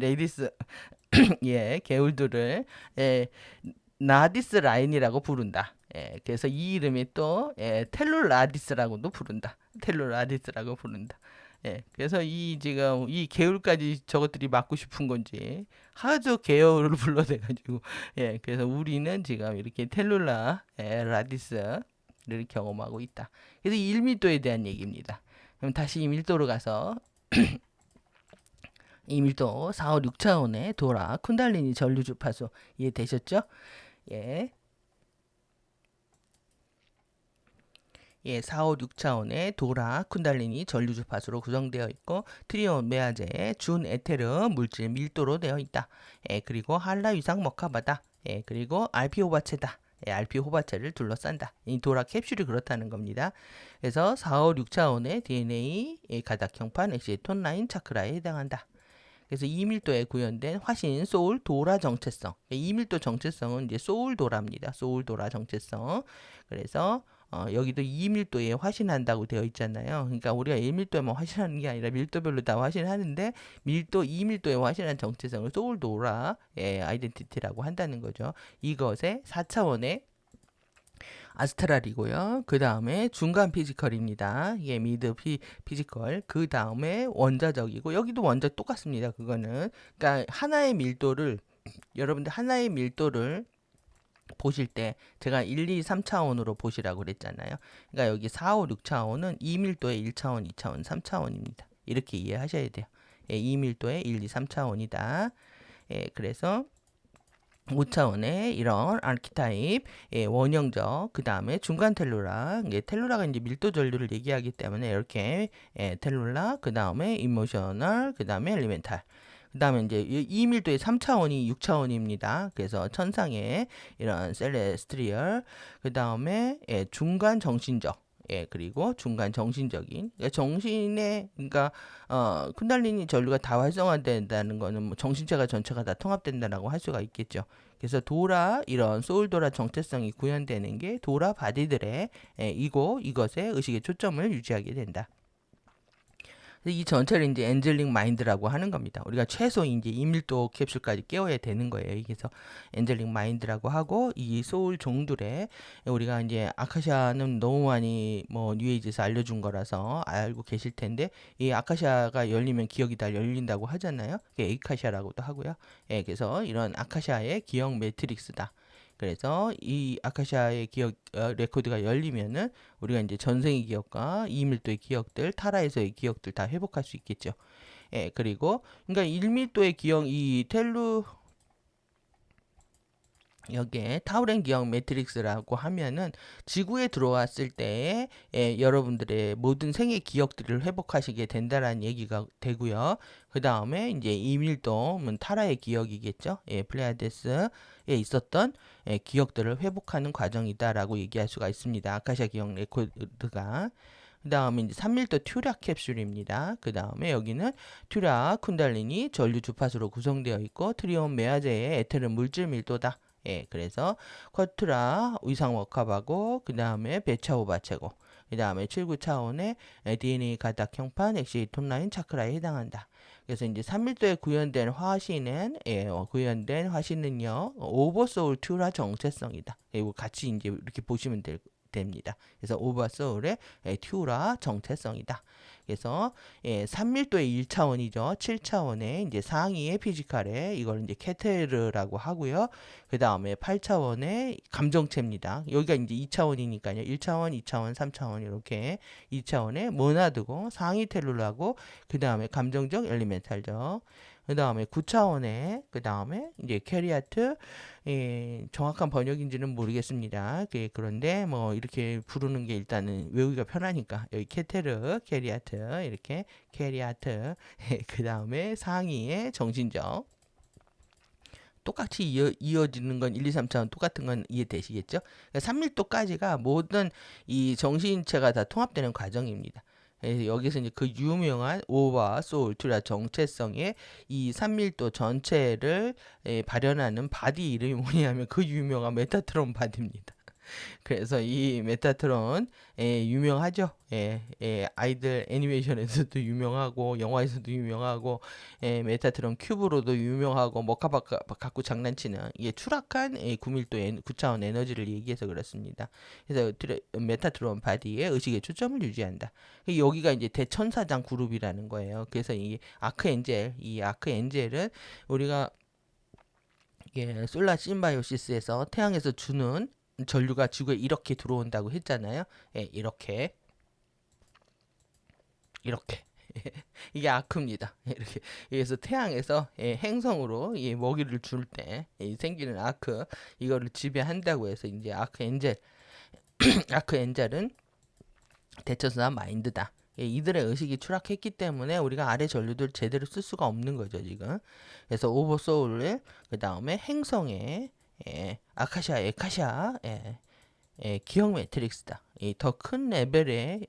레디스 개울들을 나디스 라인이라고 부른다. 그래서 이 이름이 또 텔룰라디스라고도 부른다. 텔룰라디스라고 부른다. 그래서 이 지금 이 개울까지 저것들이 맡고 싶은 건지 하도 개울을 불러대가지고 그래서 우리는 지금 이렇게 텔룰라 라디스를 경험하고 있다. 그래서 이 1밀도에 대한 얘기입니다. 그럼 다시 2밀도로 가서 2밀도 4, 5, 6차원의 도라 쿤달리니 전류 주파수 이해되셨죠? 예. 4, 5, 6차원의 도라 쿤달리니 전류 주파수로 구성되어 있고 트리온 메아제 준 에테르 물질 밀도로 되어 있다. 그리고 한라 위상 머카바다. 그리고 RP 호바체다. RP 호바체를 둘러싼다. 이 도라 캡슐이 그렇다는 겁니다. 그래서 4, 5, 6차원의 DNA 가닥형판 엑시톤 라인 차크라에 해당한다. 그래서 2밀도에 구현된 화신 소울 도라 정체성. 2밀도 정체성은 이제 소울 도라입니다. 소울 도라 정체성. 그래서 여기도 2밀도에 화신한다고 되어 있잖아요. 그러니까 우리가 1밀도에만 화신하는 게 아니라 밀도별로 다 화신하는데 2밀도에 화신한 정체성을 소울 도라 아이덴티티라고 한다는 거죠. 이것의 4차원의 아스트랄이고요. 그 다음에 중간 피지컬입니다. 이게 미드 피지컬. 그 다음에 원자적이고 여기도 원자 똑같습니다. 그거는 그러니까 하나의 밀도를 여러분들 하나의 밀도를 보실 때 제가 1, 2, 3차원으로 보시라고 그랬잖아요. 그러니까 여기 4, 5, 6차원은 2밀도의 1차원, 2차원, 3차원입니다. 이렇게 이해하셔야 돼요. 2밀도의 1, 2, 3차원이다. 그래서 5차원의 이런 아키타입, 원형적, 그 다음에 중간 텔루라, 텔루라가 이제 밀도 전류를 얘기하기 때문에 이렇게 텔루라, 그 다음에 이모셔널, 그 다음에 엘리멘탈. 그 다음에 이제 2밀도의 3차원이 6차원입니다. 그래서 천상의 이런 셀레스트리얼, 그 다음에 중간 정신적, 그리고 중간 정신적인, 그러니까 정신의, 그러니까, 쿤달리니 전류가 다 활성화된다는 거는 뭐 정신체가 전체가 다 통합된다라고 할 수가 있겠죠. 그래서 도라, 이런 소울도라 정체성이 구현되는 게 도라 바디들의 이것의 의식의 초점을 유지하게 된다. 이 전체를 이제 엔젤링 마인드라고 하는 겁니다. 우리가 최소 이제 2밀도 캡슐까지 깨워야 되는 거예요. 그래서 엔젤링 마인드라고 하고, 이 소울 종들에 우리가 이제 아카샤는 너무 많이 뭐 뉴에이지에서 알려준 거라서 알고 계실 텐데, 이 아카샤가 열리면 기억이 다 열린다고 하잖아요. 그게 에이카샤라고도 하고요. 예, 그래서 이런 아카샤의 기억 매트릭스다. 그래서 이 아카샤의 기억 레코드가 열리면은 우리가 이제 전생의 기억과 2밀도의 기억들, 타라에서의 기억들 다 회복할 수 있겠죠. 예, 그리고 그러니까 1밀도의 기억, 이 텔루 여기에 타우렌 기억 매트릭스라고 하면은 지구에 들어왔을 때에 여러분들의 모든 생애 기억들을 회복하시게 된다라는 얘기가 되고요. 그 다음에 이제 2밀도는 타라의 기억이겠죠. 플레이아데스에 있었던 기억들을 회복하는 과정이다라고 얘기할 수가 있습니다. 아카샤 기억 레코드가. 그 다음에 이제 3밀도 튜라 캡슐입니다. 그 다음에 여기는 튜라 쿤달리니 전류 주파수로 구성되어 있고, 트리온 메아제의 에테르 물질 밀도다. 예, 그래서 쿼트라 위상 워캅하고, 그 다음에 베차오 바체고, 그 다음에 7구 차원의 DNA 가닥 형판 엑시톤라인 차크라에 해당한다. 그래서 이제 3밀도에 구현된 화신은 구현된 화신은요 오버소울 튜라 정체성이다. 이거 같이 이제 이렇게 보시면 됩니다. 그래서 오버소울의 튜라 정체성이다. 그래서 3밀도의 1차원이죠. 7차원의 이제 상위의 피지컬에 이걸 이제 케테르라고 하고요. 그 다음에 8차원의 감정체입니다. 여기가 이제 2차원이니까요. 1차원, 2차원, 3차원 이렇게 2차원의 모나드고, 상위 텔룰라고, 그 다음에 감정적 엘리멘탈죠. 그 다음에 9차원의 그 다음에 이제 캐리아트, 정확한 번역인지는 모르겠습니다. 그런데 뭐 이렇게 부르는 게 일단은 외우기가 편하니까 여기 케테르, 캐리아트 이렇게 캐리아트 그 다음에 상위의 정신적, 똑같이 이어지는 건 1, 2, 3차원 똑같은 건 이해되시겠죠? 그러니까 3밀도까지가 모든 이 정신체가 다 통합되는 과정입니다. 그래서 여기서 이제 그 유명한 오바 소울 튜라 정체성의 이 3밀도 전체를 발현하는 바디 이름이 뭐냐면 그 유명한 메타트론 바디입니다. 그래서 이 메타트론 유명하죠. 아이들 애니메이션에서도 유명하고 영화에서도 유명하고 메타트론 큐브로도 유명하고 머카바카 갖고 장난치는 이게 추락한 9밀도 9차원 에너지를 얘기해서 그렇습니다. 그래서 메타트론 바디에 의식의 초점을 유지한다. 여기가 이제 대천사장 그룹이라는 거예요. 그래서 이 아크엔젤, 이 아크엔젤은 우리가 솔라 심바이오시스에서 태양에서 주는 전류가 지구에 이렇게 들어온다고 했잖아요. 이렇게 이게 아크입니다. 이렇게 그래서 태양에서 행성으로 먹이를 줄 때 생기는 아크, 이거를 지배한다고 해서 이제 아크 엔젤 아크 엔젤은 대천사 마인드다. 이들의 의식이 추락했기 때문에 우리가 아래 전류들 제대로 쓸 수가 없는 거죠 지금. 그래서 오버소울을 그 다음에 행성에 아카샤, 에카샤, 기억 매트릭스다. 더 큰 레벨의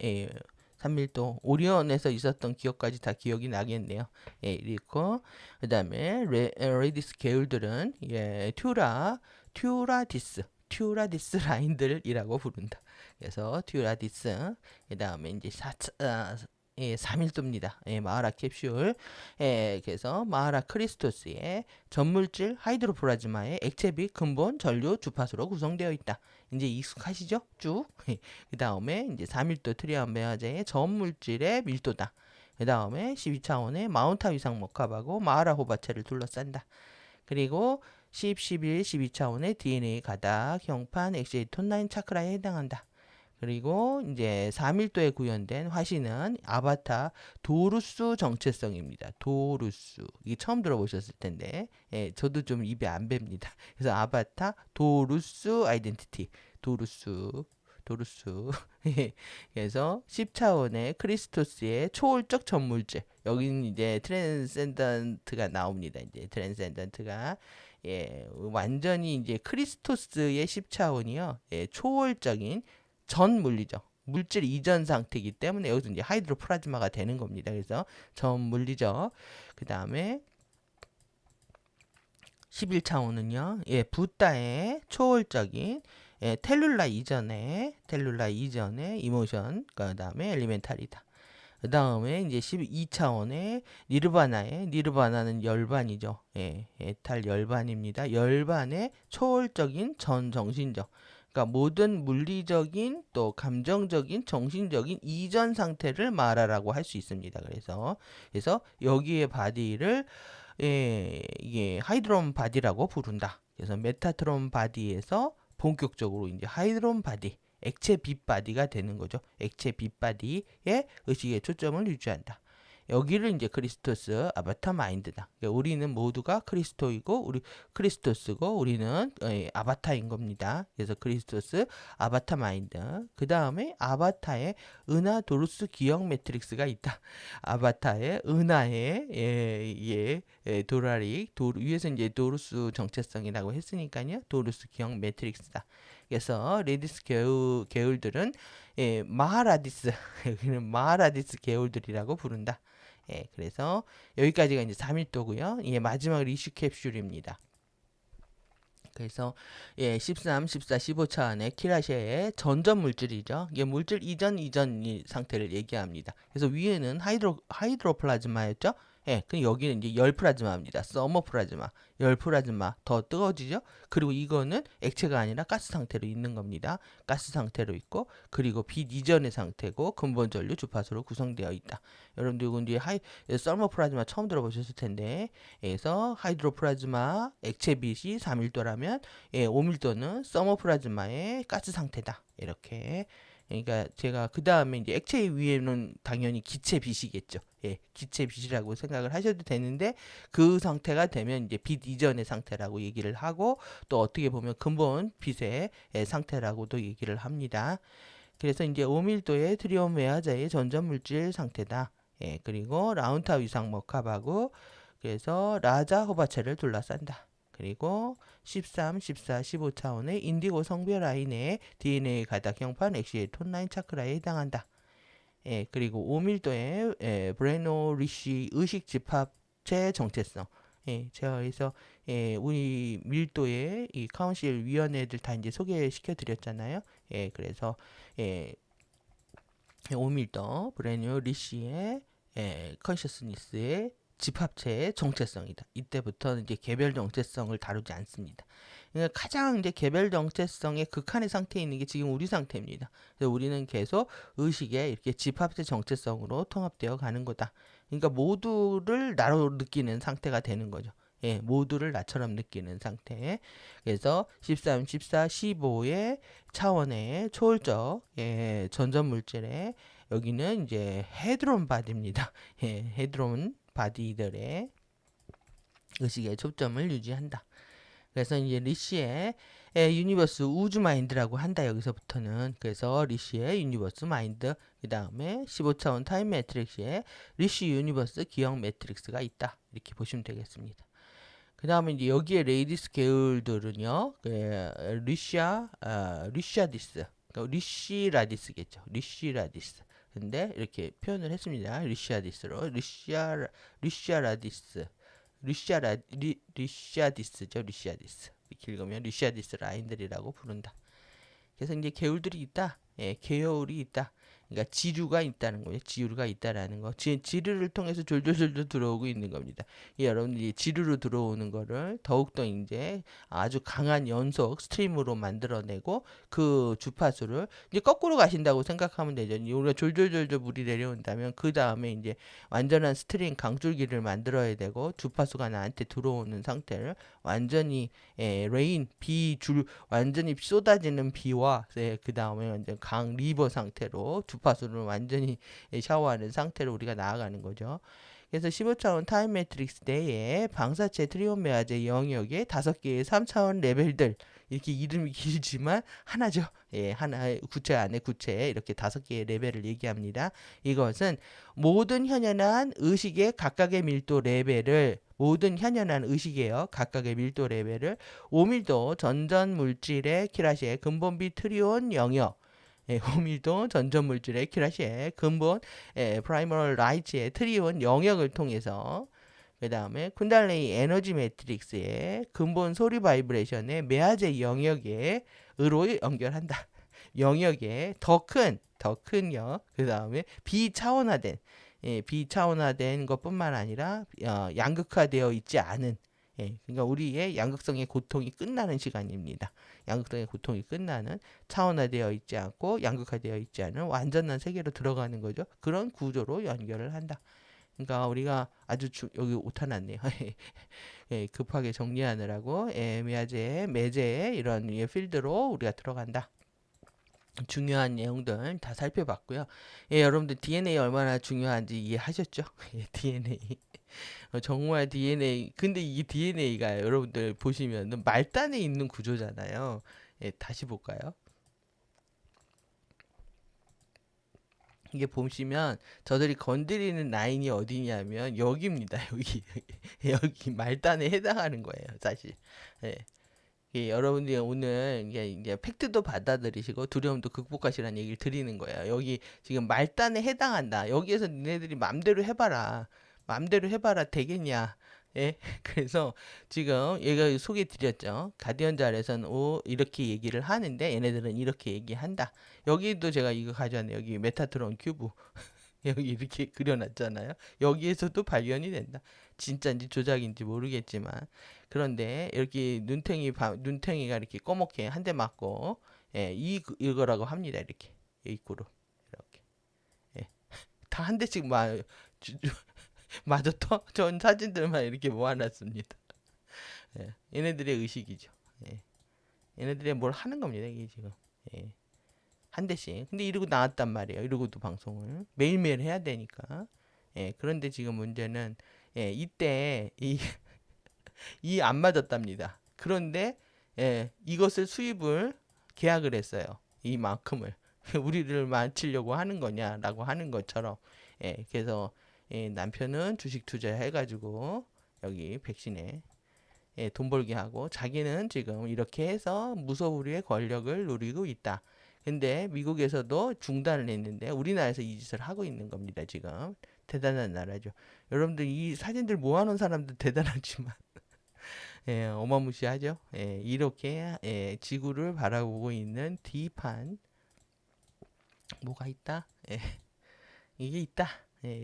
3밀도 오리온에서 있었던 기억까지 다 기억이 나겠네요. 그리고 그 다음에 레디스 계열들은 튜라디스 라인들이라고 부른다. 그래서 튜라디스, 그 다음에 이제 3밀도입니다. 마하라 캡슐. 그래서 마하라 크리스토스의 전물질 하이드로플라즈마의 액체비 근본 전류 주파수로 구성되어 있다. 이제 익숙하시죠? 쭉. 그 다음에 이제 4밀도 트리안 메아제의 전물질의 밀도다. 그 다음에 12차원의 마운타 위상 머캅하고 마하라 호바체를 둘러싼다. 그리고 10, 11, 12차원의 DNA 가닥 형판 엑시톤라인 차크라에 해당한다. 그리고 이제 4밀도에 구현된 화신은 아바타 도루스 정체성입니다. 도루스. 이게 처음 들어보셨을 텐데, 저도 좀 입에 안 뱄니다. 그래서 아바타 도루스 아이덴티티. 도루스. 그래서 10차원의 크리스토스의 초월적 전물질. 여기는 이제 트랜센던트가 나옵니다. 이제 트랜센던트가 완전히 이제 크리스토스의 10차원이요. 초월적인 전 물리죠. 물질 이전 상태이기 때문에 여기서 이제 하이드로플라즈마가 되는 겁니다. 그래서 전 물리죠. 그 다음에 11차원은요. 붓다의 초월적인 텔룰라 이전의 이모션, 그 다음에 엘리멘탈이다. 그 다음에 이제 12차원의 니르바나는 열반이죠. 예, 에탈 열반입니다. 열반의 초월적인 전정신적. 그러니까 모든 물리적인 또 감정적인 정신적인 이전 상태를 말하라고 할 수 있습니다. 그래서 여기에 바디를 이게 하이드론 바디라고 부른다. 그래서 메타트론 바디에서 본격적으로 이제 하이드론 바디, 액체 빛 바디가 되는 거죠. 액체 빛 바디의 의식의 초점을 유지한다. 여기를 이제 크리스토스 아바타 마인드다. 그러니까 우리는 모두가 크리스토이고 우리 크리스토스고 우리는 아바타인 겁니다. 그래서 크리스토스 아바타 마인드. 그 다음에 아바타의 은하 도루스 기억 매트릭스가 있다. 아바타의 은하의 도라릭 위에서 이제 도루스 정체성이라고 했으니까요. 도루스 기억 매트릭스다. 그래서 레디스 계울들은 마하라디스 여기는 마하라디스 계울들이라고 부른다. 그래서 여기까지가 이제 3일도고요. 마지막 리슈 캡슐입니다. 그래서 13, 14, 15차 안에 키라시아의 전전 물질이죠. 이게 물질 이전 상태를 얘기합니다. 그래서 위에는 하이드로플라즈마였죠. 그럼 여기는 이제 열 플라즈마입니다. 서머 플라즈마, 열 플라즈마 더 뜨거워지죠. 그리고 이거는 액체가 아니라 가스 상태로 있는 겁니다. 가스 상태로 있고 그리고 빛 이전의 상태고 근본 전류 주파수로 구성되어 있다. 여러분들 이거 이제 서머 플라즈마 처음 들어보셨을 텐데, 그래서 하이드로 플라즈마 액체 빛이 3밀도라면 5밀도는 서머 플라즈마의 가스 상태다. 이렇게. 그러니까 제가 그 다음에 이제 액체 위에는 당연히 기체 빛이겠죠. 기체 빛이라고 생각을 하셔도 되는데 그 상태가 되면 이제 빛 이전의 상태라고 얘기를 하고 또 어떻게 보면 근본 빛의 상태라고도 얘기를 합니다. 그래서 이제 5밀도의 트리온 외화자의 전전 물질 상태다. 그리고 라운타 위상 머캅하고 그래서 라자 호바체를 둘러싼다. 그리고 13, 14, 15차원의 인디고 성별 라인의 DNA 가닥 형판 엑시의 톤라인 차크라에 해당한다. 그리고 5밀도의 브레노 리시 의식 집합체 정체성. 제가 그래서 우리 밀도의 이 카운실 위원회들 다 이제 소개시켜 드렸잖아요. 그래서 5밀도 브레노 리시의 컨셔스니스의 집합체의 정체성이다. 이때부터는 이제 개별 정체성을 다루지 않습니다. 그러니까 가장 이제 개별 정체성의 극한의 상태에 있는 게 지금 우리 상태입니다. 그래서 우리는 계속 의식의 이렇게 집합체 정체성으로 통합되어 가는 거다. 그러니까 모두를 나로 느끼는 상태가 되는 거죠. 모두를 나처럼 느끼는 상태. 그래서 13, 14, 15의 차원의 초월적 전전 물질에 여기는 이제 헤드론 바디입니다. 헤드론 바디들의 의식의 초점을 유지한다. 그래서 이제 리시의 유니버스 우주 마인드라고 한다. 여기서부터는. 그래서 리시의 유니버스 마인드, 그 다음에 15차원 타임 매트릭스에 리시 유니버스 기억 매트릭스가 있다. 이렇게 보시면 되겠습니다. 그 다음에 이제 여기에 레이디스 계열들은요, 리시아디스, 리시라디스겠죠. 리시라디스. 근데 이렇게 표현을 했습니다. 리시아디스로 리시아디스죠. 리시아디스. 이렇게 읽으면 리시아디스 라인들이라고 부른다. 그래서 이제 계율들이 있다. 계열이 있다. 그러니까 지류가 있다는 거예요. 지류가 있다라는 거. 지류를 통해서 졸졸졸졸 들어오고 있는 겁니다. 여러분들이 지류로 들어오는 거를 더욱더 이제 아주 강한 연속 스트림으로 만들어내고 그 주파수를 이제 거꾸로 가신다고 생각하면 되죠. 우리가 졸졸졸졸 물이 내려온다면 그 다음에 이제 완전한 스트림 강줄기를 만들어야 되고 주파수가 나한테 들어오는 상태를 완전히 레인 비줄 완전히 쏟아지는 비와 그 다음에 완전 강 리버 상태로 주파수를 완전히 샤워하는 상태로 우리가 나아가는 거죠. 그래서 15차원 타임 매트릭스 내에 방사체 트리온 매화제 영역의 5개의 3차원 레벨들, 이렇게 이름이 길지만 하나죠. 하나 구체 안에 구체 이렇게 5개의 레벨을 얘기합니다. 이것은 모든 현연한 의식의 각각의 밀도 레벨을 모든 현연한 의식이에요. 각각의 밀도 레벨을 5밀도 전전 물질의 키라시의 근본비 트리온 영역, 5밀도 전전 물질의 키라시의 근본 프라이머럴 라이츠의 트리온 영역을 통해서 그 다음에 쿤달레이 에너지 매트릭스의 근본 소리 바이브레이션의 메아제 영역에 으로 연결한다. 영역에 더 큰요. 그 다음에 비차원화된, 비차원화된 것뿐만 아니라 양극화되어 있지 않은, 그러니까 우리의 양극성의 고통이 끝나는 시간입니다. 양극성의 고통이 끝나는, 차원화되어 있지 않고 양극화되어 있지 않은 완전한 세계로 들어가는 거죠. 그런 구조로 연결을 한다. 그러니까 우리가 아주 여기 오타 났네요. 급하게 정리하느라고 매제 이런 필드로 우리가 들어간다. 중요한 내용들 다 살펴봤고요. 여러분들 DNA 얼마나 중요한지 이해하셨죠? DNA. 정말 DNA. 근데 이 DNA가 여러분들 보시면 말단에 있는 구조잖아요. 다시 볼까요? 이게 보시면 저들이 건드리는 라인이 어디냐면 여기입니다. 여기 여기 말단에 해당하는 거예요, 사실. 예. 여러분들이 오늘 이제 팩트도 받아들이시고 두려움도 극복하시라는 얘기를 드리는 거예요. 여기 지금 말단에 해당한다. 여기에서 니네들이 맘대로 해봐라. 맘대로 해봐라 되겠냐? 예? 그래서 지금 얘가 소개 드렸죠. 가디언 잘에서는 이렇게 얘기를 하는데 얘네들은 이렇게 얘기한다. 여기도 제가 이거 가져왔네요. 여기 메타트론 큐브. 여기 이렇게 그려놨잖아요. 여기에서도 발견이 된다. 진짜인지 조작인지 모르겠지만 그런데 이렇게 눈탱이가 이렇게 꺼멓게 한 대 맞고 이거라고 합니다. 이렇게 입구로 이렇게 다 한 대씩 마저 터전 사진들만 이렇게 모아놨습니다. 얘네들의 의식이죠. 얘네들이 뭘 하는 겁니다. 이게 지금. 한 대씩. 근데 이러고 나왔단 말이에요. 이러고도 방송을 매일매일 해야 되니까. 그런데 지금 문제는 이때 이 안 맞았답니다. 그런데 이것을 수입을 계약을 했어요. 이만큼을 우리를 맞추려고 하는 거냐라고 하는 것처럼. 그래서 남편은 주식 투자해가지고 여기 백신에 돈 벌게 하고 자기는 지금 이렇게 해서 무소불위의 권력을 누리고 있다. 근데 미국에서도 중단을 했는데 우리나라에서 이 짓을 하고 있는 겁니다. 지금 대단한 나라죠. 여러분들 이 사진들 모아놓은 사람들 대단하지만 어마무시하죠. 이렇게 지구를 바라보고 있는 D판 뭐가 있다? 이게 있다.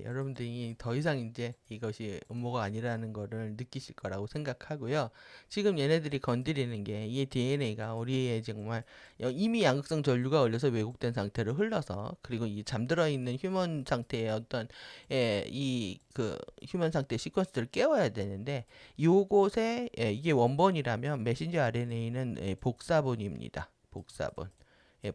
여러분들이 더 이상 이제 이것이 음모가 아니라는 거를 느끼실 거라고 생각하고요. 지금 얘네들이 건드리는 게 이 DNA가 우리의 정말 이미 양극성 전류가 걸려서 왜곡된 상태로 흘러서 그리고 이 잠들어 있는 휴먼 상태의 어떤 이 그 휴먼 상태 시퀀스를 깨워야 되는데 요곳에 이게 원본이라면 메신저 RNA는 복사본입니다. 복사본.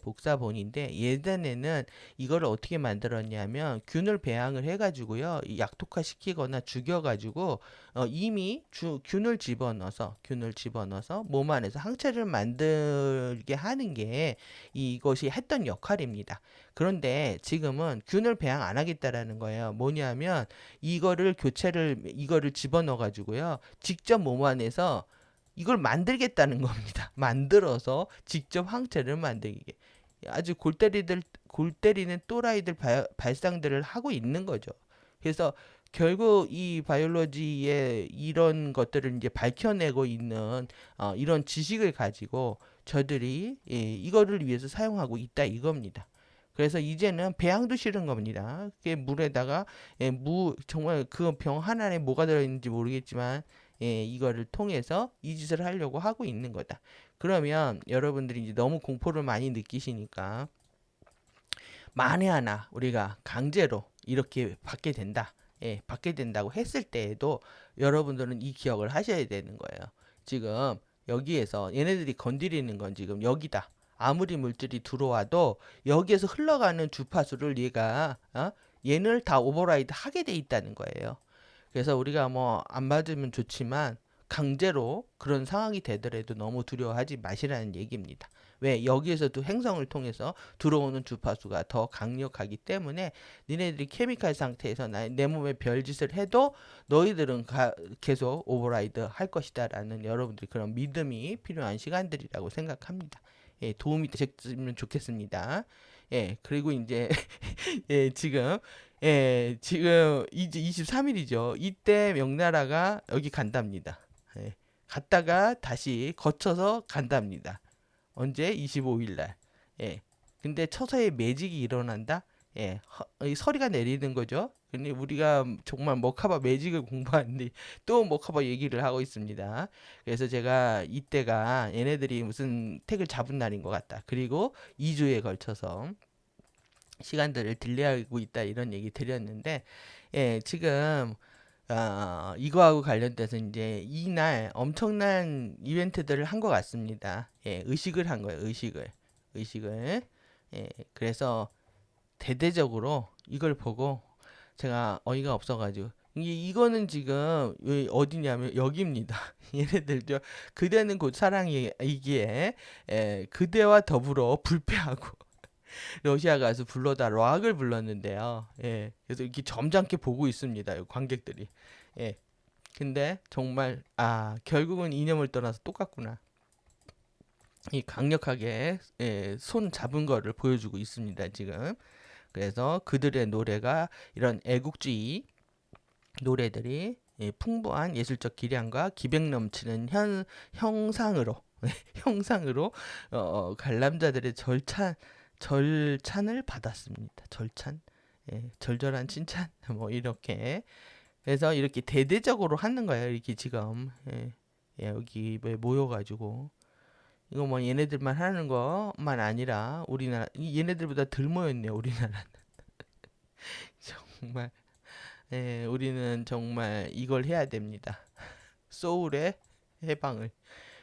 복사본인데 예전에는 이거를 어떻게 만들었냐면 균을 배양을 해가지고요 약독화 시키거나 죽여가지고 이미 균을 집어넣어서 몸 안에서 항체를 만들게 하는 게 이것이 했던 역할입니다. 그런데 지금은 균을 배양 안 하겠다라는 거예요. 뭐냐면 이거를 집어넣어가지고요 직접 몸 안에서 이걸 만들겠다는 겁니다. 만들어서 직접 항체를 만들게. 아주 골 때리는 또라이들 발상들을 하고 있는 거죠. 그래서 결국 이 바이올로지의 이런 것들을 이제 밝혀내고 있는 이런 지식을 가지고 저들이 이거를 위해서 사용하고 있다 이겁니다. 그래서 이제는 배양도 싫은 겁니다. 그게 물에다가 정말 그 병 하나에 뭐가 들어있는지 모르겠지만 이거를 통해서 이 짓을 하려고 하고 있는 거다. 그러면 여러분들이 이제 너무 공포를 많이 느끼시니까 만에 하나 우리가 강제로 이렇게 받게 된다. 받게 된다고 했을 때에도 여러분들은 이 기억을 하셔야 되는 거예요. 지금 여기에서 얘네들이 건드리는 건 지금 여기다. 아무리 물질이 들어와도 여기에서 흘러가는 주파수를 얘를 다 오버라이드 하게 돼 있다는 거예요. 그래서 우리가 뭐 안 맞으면 좋지만 강제로 그런 상황이 되더라도 너무 두려워하지 마시라는 얘기입니다. 왜? 여기에서도 행성을 통해서 들어오는 주파수가 더 강력하기 때문에 니네들이 케미칼 상태에서 내 몸에 별짓을 해도 너희들은 계속 오버라이드 할 것이다 라는 여러분들이 그런 믿음이 필요한 시간들이라고 생각합니다. 도움이 되셨으면 좋겠습니다. 그리고 이제 지금 이제 23일이죠. 이때 명나라가 여기 간답니다. 갔다가 다시 거쳐서 간답니다. 언제? 25일 날. 근데 처서에 매직이 일어난다. 이 서리가 내리는 거죠. 근데 우리가 정말 머카바 매직을 공부하는데 또 머카바 얘기를 하고 있습니다. 그래서 제가 이때가 얘네들이 무슨 택을 잡은 날인 것 같다. 그리고 2주에 걸쳐서 시간들을 딜레이하고 있다 이런 얘기 드렸는데, 지금 이거하고 관련돼서 이제 이날 엄청난 이벤트들을 한 것 같습니다. 의식을 한 거예요. 의식을. 그래서 대대적으로 이걸 보고 제가 어이가 없어가지고, 이거는 지금 어디냐면 여기입니다. 얘네들 그대는 곧 사랑이기에, 그대와 더불어 불패하고 러시아 가서 불러다 락을 불렀는데요. 그래서 이렇게 점잖게 보고 있습니다. 관객들이. 예. 근데 정말 결국은 이념을 떠나서 똑같구나. 이 강력하게 손 잡은 거를 보여주고 있습니다. 지금. 그래서 그들의 노래가 이런 애국주의 노래들이 풍부한 예술적 기량과 기백 넘치는 형상으로 형상으로 관람자들의 절찬을 받았습니다. 절절한 칭찬 뭐 이렇게. 그래서 이렇게 대대적으로 하는 거예요. 이렇게 지금 여기 모여가지고 이거 뭐 얘네들만 하는 것만 아니라 우리나라 얘네들보다 덜 모였네요. 우리나라는 정말. 우리는 정말 이걸 해야 됩니다. 소울의 해방을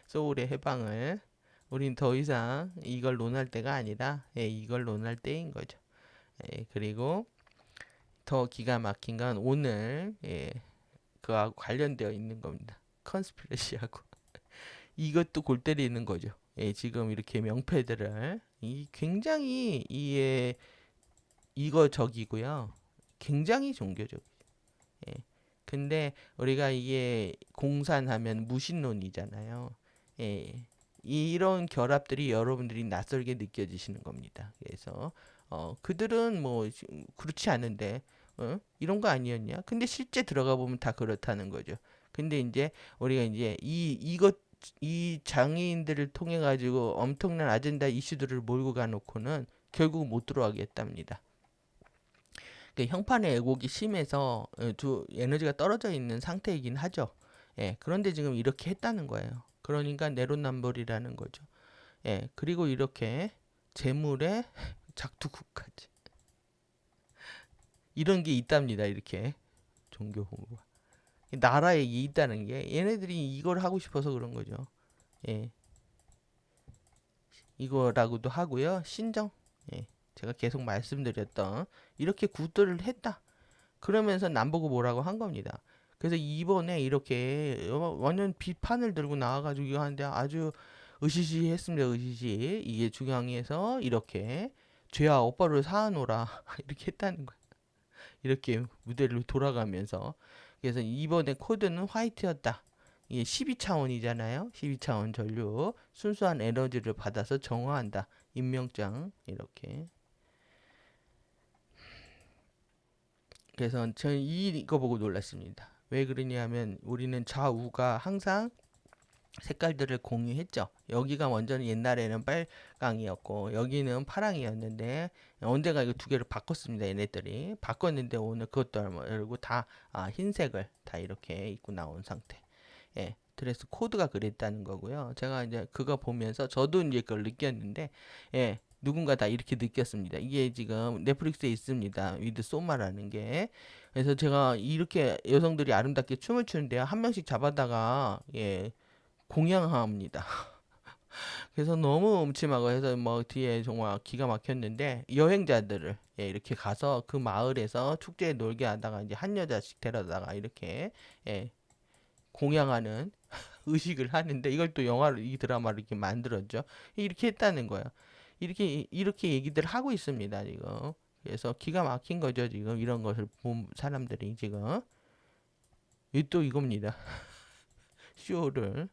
소울의 해방을. 우린 더 이상 이걸 논할 때가 아니라 이걸 논할 때인 거죠. 그리고 더 기가 막힌 건 오늘 그하고 관련되어 있는 겁니다. 컨스피러시하고 이것도 골 때리는 거죠. 지금 이렇게 명패들을 굉장히 이거적이고요. 굉장히 종교적. 예. 근데 우리가 이게 공산하면 무신론이잖아요. 이런 결합들이 여러분들이 낯설게 느껴지시는 겁니다. 그래서 그들은 뭐 그렇지 않은데 이런 거 아니었냐? 근데 실제 들어가 보면 다 그렇다는 거죠. 근데 이제 우리가 이제 이 장애인들을 통해 가지고 엄청난 아젠다 이슈들을 몰고 가놓고는 결국 못 들어가겠답니다. 형판의 왜곡이 심해서 에너지가 떨어져 있는 상태이긴 하죠. 그런데 지금 이렇게 했다는 거예요. 그러니까 내로남불이라는 거죠. 그리고 이렇게 재물의 작두국까지 이런 게 있답니다. 이렇게 종교 홍보가 나라에 있다는 게 얘네들이 이걸 하고 싶어서 그런 거죠. 이거라고도 하고요. 신정. 제가 계속 말씀드렸던 이렇게 구들을 했다. 그러면서 남보고 뭐라고 한 겁니다. 그래서 이번에 이렇게 완전 비판을 들고 나와가지고 이거 하는데 아주 으시시했습니다. 으시시. 이게 중앙에서 이렇게 죄와 오빠를 사하노라 이렇게 했다는 거예요. 이렇게 무대를 돌아가면서. 그래서 이번에 코드는 화이트였다. 이게 12차원이잖아요. 12차원 전류. 순수한 에너지를 받아서 정화한다. 임명장 이렇게. 그래서 저는 이거 보고 놀랐습니다. 왜 그러냐면 우리는 좌우가 항상 색깔들을 공유했죠. 여기가 먼저는 옛날에는 빨강이었고 여기는 파랑이었는데 언젠가 이거 두 개를 바꿨습니다. 얘네들이 바꿨는데 오늘 그것도 알고 다 흰색을 다 이렇게 입고 나온 상태. 드레스 코드가 그랬다는 거고요. 제가 이제 그거 보면서 저도 이제 그걸 느꼈는데 누군가 다 이렇게 느꼈습니다. 이게 지금 넷플릭스에 있습니다. 위드 소마라는 게. 그래서 제가 이렇게 여성들이 아름답게 춤을 추는데 한 명씩 잡아다가 공양합니다. 그래서 너무 음침하고 해서 뭐 뒤에 정말 기가 막혔는데 여행자들을 이렇게 가서 그 마을에서 축제에 놀게 하다가 이제 한 여자씩 데려다가 이렇게 공양하는 의식을 하는데 이걸 또 영화로 이 드라마를 이렇게 만들었죠. 이렇게 했다는 거야. 이렇게 얘기들 하고 있습니다 지금. 그래서 기가 막힌 거죠 지금 이런 것을 본 사람들이 지금. 이 또 이겁니다. 쇼를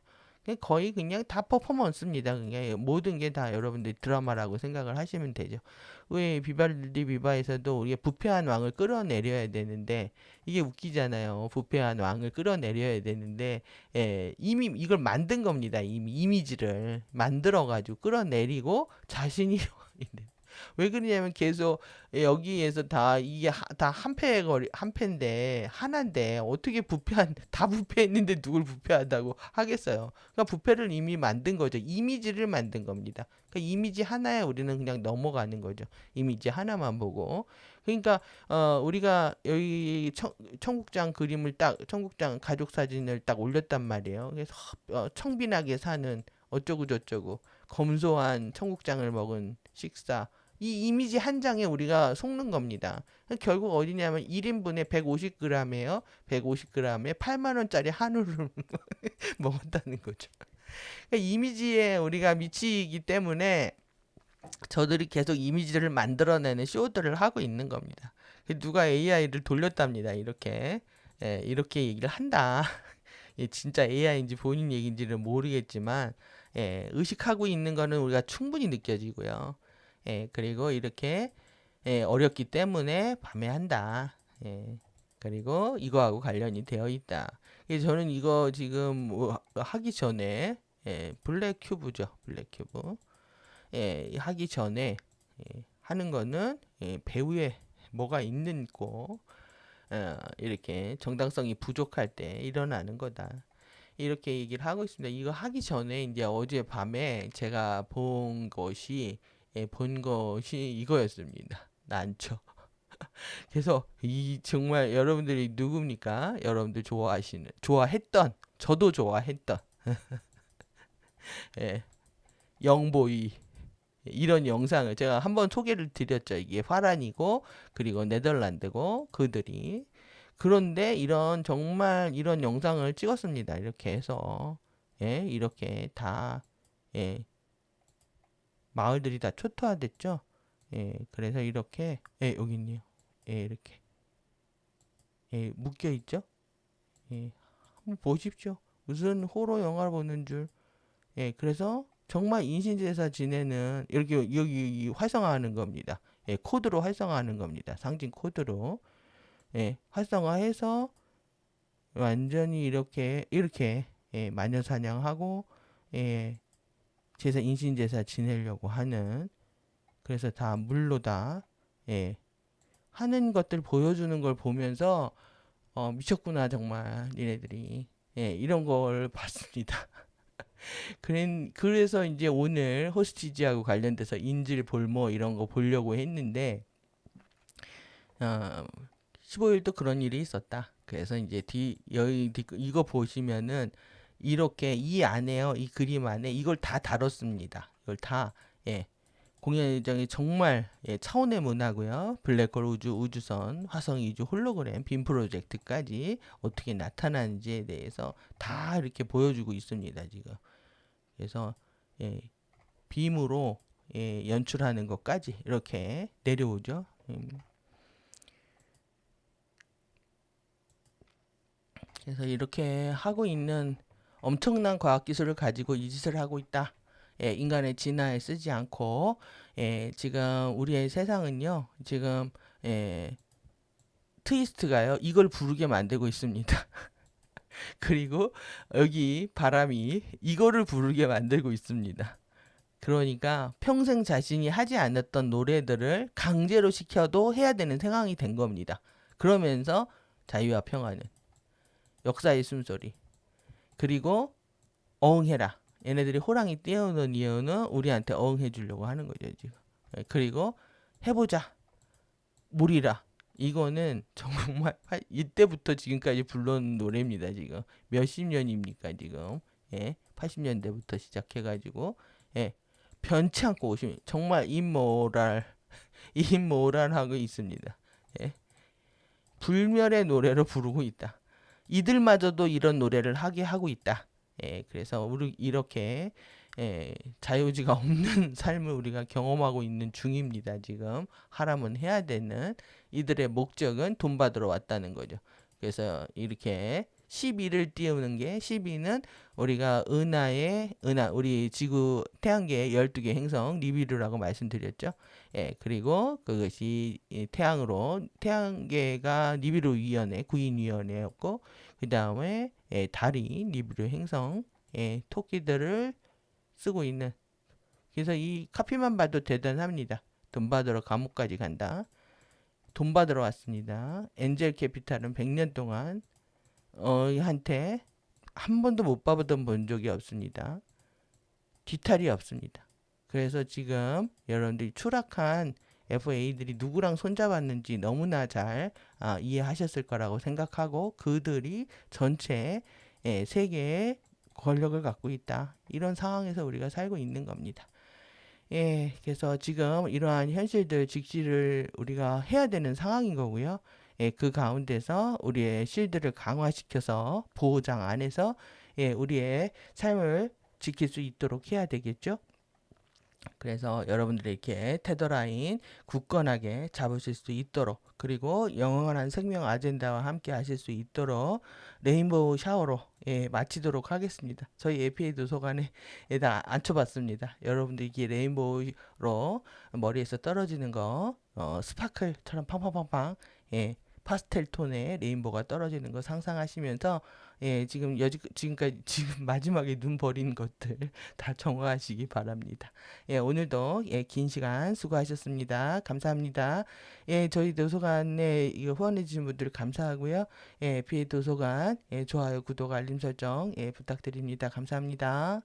거의 그냥 다 퍼포먼스입니다. 그냥 모든 게 다 여러분들 드라마라고 생각을 하시면 되죠. 왜 비발디 비바에서도 우리가 부패한 왕을 끌어내려야 되는데 이게 웃기잖아요. 부패한 왕을 끌어내려야 되는데 이미 이걸 만든 겁니다. 이미 이미지를 만들어 가지고 끌어내리고 자신이 왜 그러냐면 계속 여기에서 다 이게 다 한 패인데 하나인데 어떻게 부패한 다 부패했는데 누굴 부패하다고 하겠어요. 그러니까 부패를 이미 만든 거죠. 이미지를 만든 겁니다. 그러니까 이미지 하나에 우리는 그냥 넘어가는 거죠. 이미지 하나만 보고. 그러니까 우리가 여기 청국장 그림을 딱 청국장 가족 사진을 딱 올렸단 말이에요. 그래서 청빈하게 사는 어쩌고 저쩌고 검소한 청국장을 먹은 식사 이 이미지 한 장에 우리가 속는 겁니다. 결국 어디냐면 1인분에 150g에요. 150g에 8만 원짜리 한우를 먹었다는 거죠. 그러니까 이미지에 우리가 미치기 때문에 저들이 계속 이미지를 만들어내는 쇼들을 하고 있는 겁니다. 누가 AI를 돌렸답니다. 이렇게 이렇게 얘기를 한다. 진짜 AI인지 본인 얘기인지는 모르겠지만 의식하고 있는 거는 우리가 충분히 느껴지고요. 그리고 이렇게 어렵기 때문에 밤에 한다. 그리고 이거하고 관련이 되어 있다. 그래서 저는 이거 지금 뭐 하기 전에 블랙 큐브죠. 블랙 큐브. 하기 전에 하는 거는 배우에 뭐가 있는 거 이렇게 정당성이 부족할 때 일어나는 거다. 이렇게 얘기를 하고 있습니다. 이거 하기 전에 이제 어제 밤에 제가 본 것이 이거였습니다. 난초. 그래서 이 정말 여러분들이 누굽니까? 여러분들 좋아했던, 저도 좋아했던 예, 영보이 이런 영상을 제가 한번 소개를 드렸죠. 이게 화란이고 그리고 네덜란드고 그들이 그런데 정말 이런 영상을 찍었습니다. 이렇게 해서 이렇게 다 마을들이 다 초토화됐죠. 그래서 이렇게 여기 있네요. 이렇게 묶여 있죠. 한번 보십시오. 무슨 호러 영화를 보는 줄. 그래서 정말 인신제사 지내는 이렇게 여기 활성화하는 겁니다. 코드로 활성화하는 겁니다. 상징 코드로 활성화해서 완전히 이렇게 마녀사냥하고 인신제사 지내려고 하는 그래서 다 물로 다 하는 것들 보여주는 걸 보면서 미쳤구나 정말 니네들이 이런 걸 봤습니다. 그래서 이제 오늘 호스티지하고 관련돼서 인질 볼모 이런 거 보려고 했는데 15일도 그런 일이 있었다. 그래서 이제 이거 보시면은 이렇게 이 안에요. 이 그림 안에 이걸 다 다뤘습니다. 이걸 다 공연 일정이 정말 차원의 문화고요. 블랙홀 우주선, 화성 이주 홀로그램, 빔 프로젝트까지 어떻게 나타나는지에 대해서 다 이렇게 보여주고 있습니다. 지금. 그래서 빔으로 연출하는 것까지 이렇게 내려오죠. 그래서 이렇게 하고 있는 엄청난 과학기술을 가지고 이 짓을 하고 있다. 인간의 진화에 쓰지 않고 지금 우리의 세상은요. 지금 트위스트가요. 이걸 부르게 만들고 있습니다. 그리고 여기 바람이 이거를 부르게 만들고 있습니다. 그러니까 평생 자신이 하지 않았던 노래들을 강제로 시켜도 해야 되는 상황이 된 겁니다. 그러면서 자유와 평화는 역사의 숨소리 그리고 어흥해라. 얘네들이 호랑이 떼어놓은 이유는 우리한테 어흥해 주려고 하는 거죠 지금. 그리고 해보자. 물이라. 이거는 정말 이때부터 지금까지 불러온 노래입니다 지금. 몇십 년입니까 지금. 80년대부터 시작해가지고 변치 않고 오시면 정말 임모랄하고 있습니다. 불멸의 노래로 부르고 있다. 이들마저도 이런 노래를 하게 하고 있다. 그래서 우리 이렇게 자유지가 없는 삶을 우리가 경험하고 있는 중입니다. 지금 하라면 해야 되는 이들의 목적은 돈 받으러 왔다는 거죠. 그래서 이렇게 12를 띄우는 게 12는 우리가 우리 지구 태양계의 12개 행성 니비루라고 말씀드렸죠. 그리고 그것이 태양계가 니비루 위원회 구인위원회였고 그 다음에 달이 니비루 행성 토끼들을 쓰고 있는 그래서 이 카피만 봐도 대단합니다. 돈 받으러 감옥까지 간다. 돈 받으러 왔습니다. 엔젤 캐피탈은 100년 동안 한테 한 번도 못 받아본 본 적이 없습니다. 뒤탈이 없습니다. 그래서 지금 여러분들이 추락한 FA들이 누구랑 손잡았는지 너무나 잘 이해하셨을 거라고 생각하고 그들이 전체 세계의 권력을 갖고 있다. 이런 상황에서 우리가 살고 있는 겁니다. 그래서 지금 이러한 현실들 직시를 우리가 해야 되는 상황인 거고요. 그 가운데서 우리의 실드를 강화시켜서 보호장 안에서 우리의 삶을 지킬 수 있도록 해야 되겠죠. 그래서 여러분들이 이렇게 테더라인 굳건하게 잡으실 수 있도록 그리고 영원한 생명 아젠다와 함께 하실 수 있도록 레인보우 샤워로 마치도록 하겠습니다. 저희 APA 도서관에다 앉혀봤습니다. 여러분들 이게 레인보우로 머리에서 떨어지는 거 스파클처럼 팡팡팡팡 파스텔 톤의 레인보우가 떨어지는 거 상상하시면서 지금까지 지금 마지막에 눈 버린 것들 다 정화하시기 바랍니다. 오늘도 긴 시간 수고하셨습니다. 감사합니다. 저희 도서관에 이거 후원해 주신 분들 감사하고요. BA 도서관 좋아요, 구독, 알림 설정 부탁드립니다. 감사합니다.